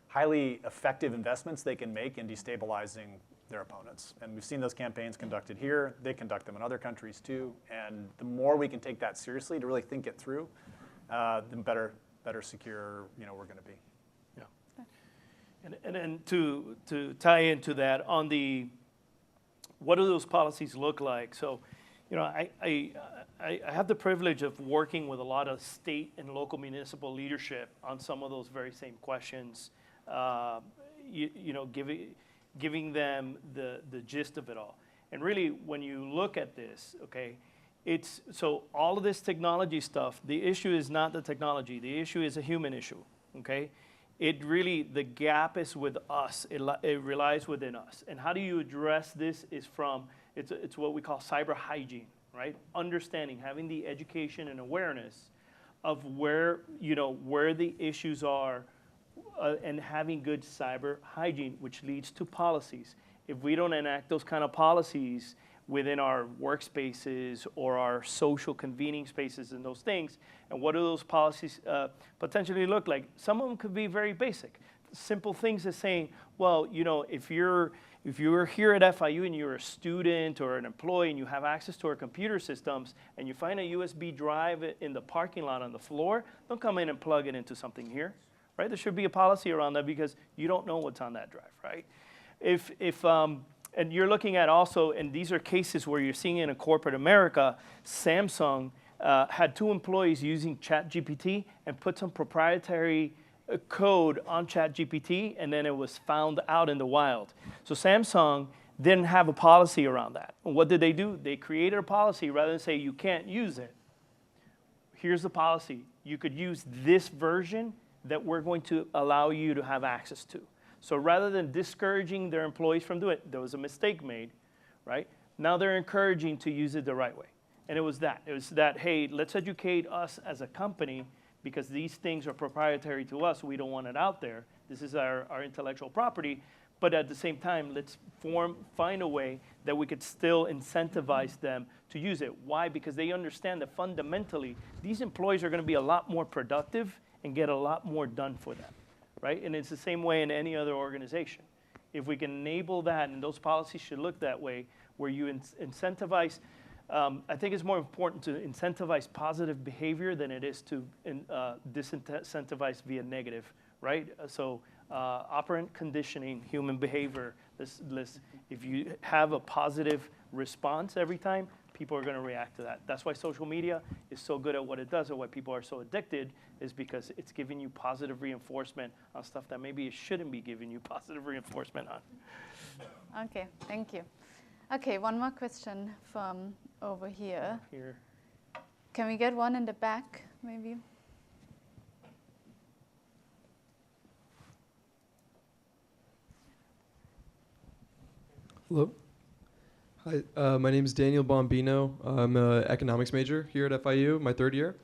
highly effective investments they can make in destabilizing their opponents. And we've seen those campaigns conducted here. They conduct them in other countries too. And the more we can take that seriously, to really think it through, the better secure we're going to be. And then to tie into that, on the what do those policies look like? So, I have the privilege of working with a lot of state and local municipal leadership on some of those very same questions. Giving them the gist of it all. And really, when you look at this, okay, it's so all of this technology stuff. The issue is not the technology. The issue is a human issue. Okay. It really, the gap is with us. It relies within us. And how do you address this is it's what we call cyber hygiene, right? Understanding, having the education and awareness of where the issues are and having good cyber hygiene, which leads to policies. If we don't enact those kind of policies within our workspaces or our social convening spaces and those things, and what do those policies potentially look like? Some of them could be very basic. Simple things as saying, well, if you're here at FIU and you're a student or an employee and you have access to our computer systems and you find a USB drive in the parking lot on the floor, don't come in and plug it into something here, right? There should be a policy around that because you don't know what's on that drive, right? And you're looking at also, and these are cases where you're seeing in a corporate America, Samsung had 2 employees using ChatGPT and put some proprietary code on ChatGPT, and then it was found out in the wild. So Samsung didn't have a policy around that. And what did they do? They created a policy rather than say you can't use it. Here's the policy. You could use this version that we're going to allow you to have access to. So rather than discouraging their employees from doing it, there was a mistake made, right? Now they're encouraging to use it the right way. And it was that. It was that, hey, let's educate us as a company because these things are proprietary to us. We don't want it out there. This is our intellectual property. But at the same time, let's find a way that we could still incentivize them to use it. Why? Because they understand that fundamentally, these employees are going to be a lot more productive and get a lot more done for them, right? And it's the same way in any other organization. If we can enable that, and those policies should look that way, where you incentivize, I think it's more important to incentivize positive behavior than it is to disincentivize via negative, right? So operant conditioning, human behavior, if you have a positive response every time, people are going to react to that. That's why social media is so good at what it does, and why people are so addicted, is because it's giving you positive reinforcement on stuff that maybe it shouldn't be giving you positive reinforcement on. Okay, thank you. Okay, one more question from over here. Here. Can we get one in the back, maybe? Hello. Hi, my name is Daniel Bombino. I'm an economics major here at FIU, my third year.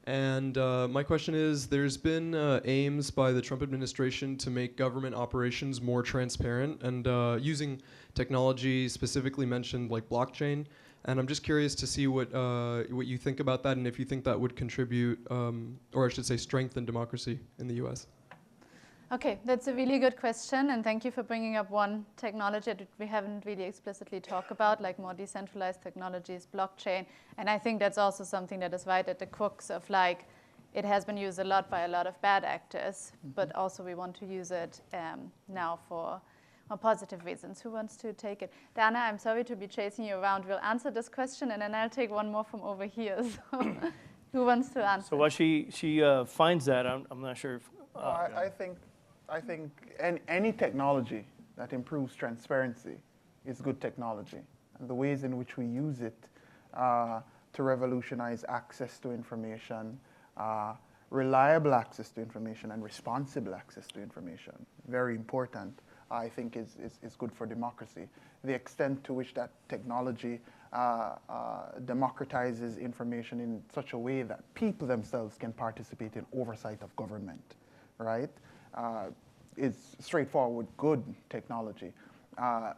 And my question is, there's been aims by the Trump administration to make government operations more transparent and using technology, specifically mentioned like blockchain. And I'm just curious to see what you think about that, and if you think that would contribute, or I should say strengthen democracy in the US. Okay, that's a really good question, and thank you for bringing up one technology that we haven't really explicitly talked about, like more decentralized technologies, blockchain. And I think that's also something that is right at the crux of, like, it has been used a lot by a lot of bad actors, but also we want to use it now for more positive reasons. Who wants to take it? Dana, I'm sorry to be chasing you around. We'll answer this question, and then I'll take one more from over here. So who wants to answer? So while she finds that, I'm not sure if... I think any technology that improves transparency is good technology. And the ways in which we use it to revolutionize access to information, reliable access to information, and responsible access to information, very important, I think is good for democracy. The extent to which that technology democratizes information in such a way that people themselves can participate in oversight of government, right? Is straightforward good technology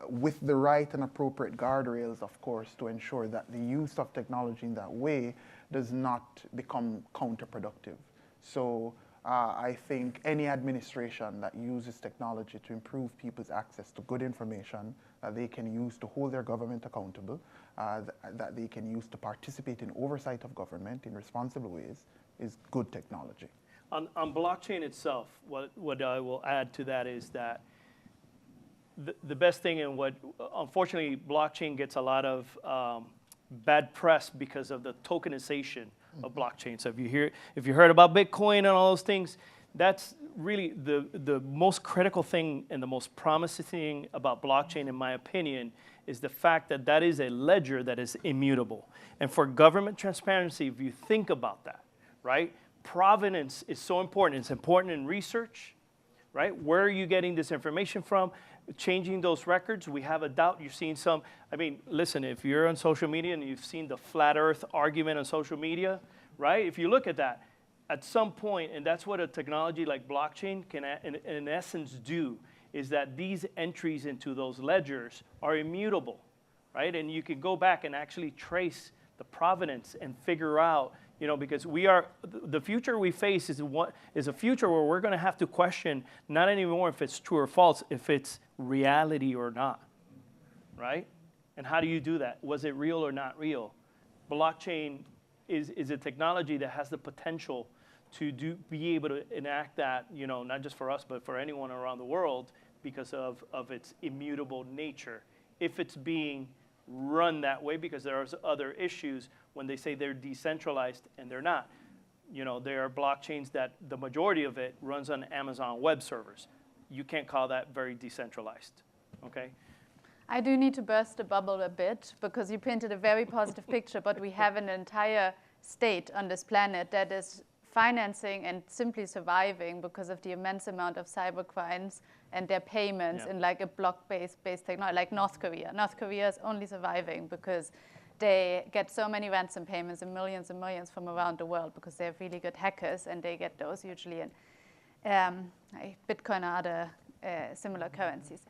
with the right and appropriate guardrails, of course, to ensure that the use of technology in that way does not become counterproductive. So I think any administration that uses technology to improve people's access to good information that they can use to hold their government accountable, that they can use to participate in oversight of government in responsible ways, is good technology. On blockchain itself, what I will add to that is that the best thing, and what unfortunately blockchain gets a lot of bad press because of the tokenization of blockchain. So if you heard about Bitcoin and all those things, that's really the most critical thing and the most promising thing about blockchain, in my opinion, is the fact that that is a ledger that is immutable. And for government transparency, if you think about that, right? Provenance is so important. It's important in research, right? Where are you getting this information from? Changing those records, we have a doubt. You're seeing some, I mean, listen, if you're on social media and you've seen the flat earth argument on social media, right? If you look at that, at some point, and that's what a technology like blockchain can, in essence, do, is that these entries into those ledgers are immutable, right? And you can go back and actually trace the provenance and figure out, you know, because the future we face is a future where we're going to have to question not anymore if it's true or false, if it's reality or not, right? And how do you do that? Was it real or not real? Blockchain is a technology that has the potential to be able to enact that, you know, not just for us, but for anyone around the world because of its immutable nature. If it's being run that way, because there's other issues when they say they're decentralized and they're not. You know, there are blockchains that the majority of it runs on Amazon web servers. You can't call that very decentralized, okay? I do need to burst the bubble a bit because you painted a very positive picture, but we have an entire state on this planet that is financing and simply surviving because of the immense amount of cybercrimes and their payments in like a block-based technology, like North Korea. North Korea is only surviving because they get so many ransom payments and millions from around the world because they're really good hackers, and they get those usually in Bitcoin or other similar currencies.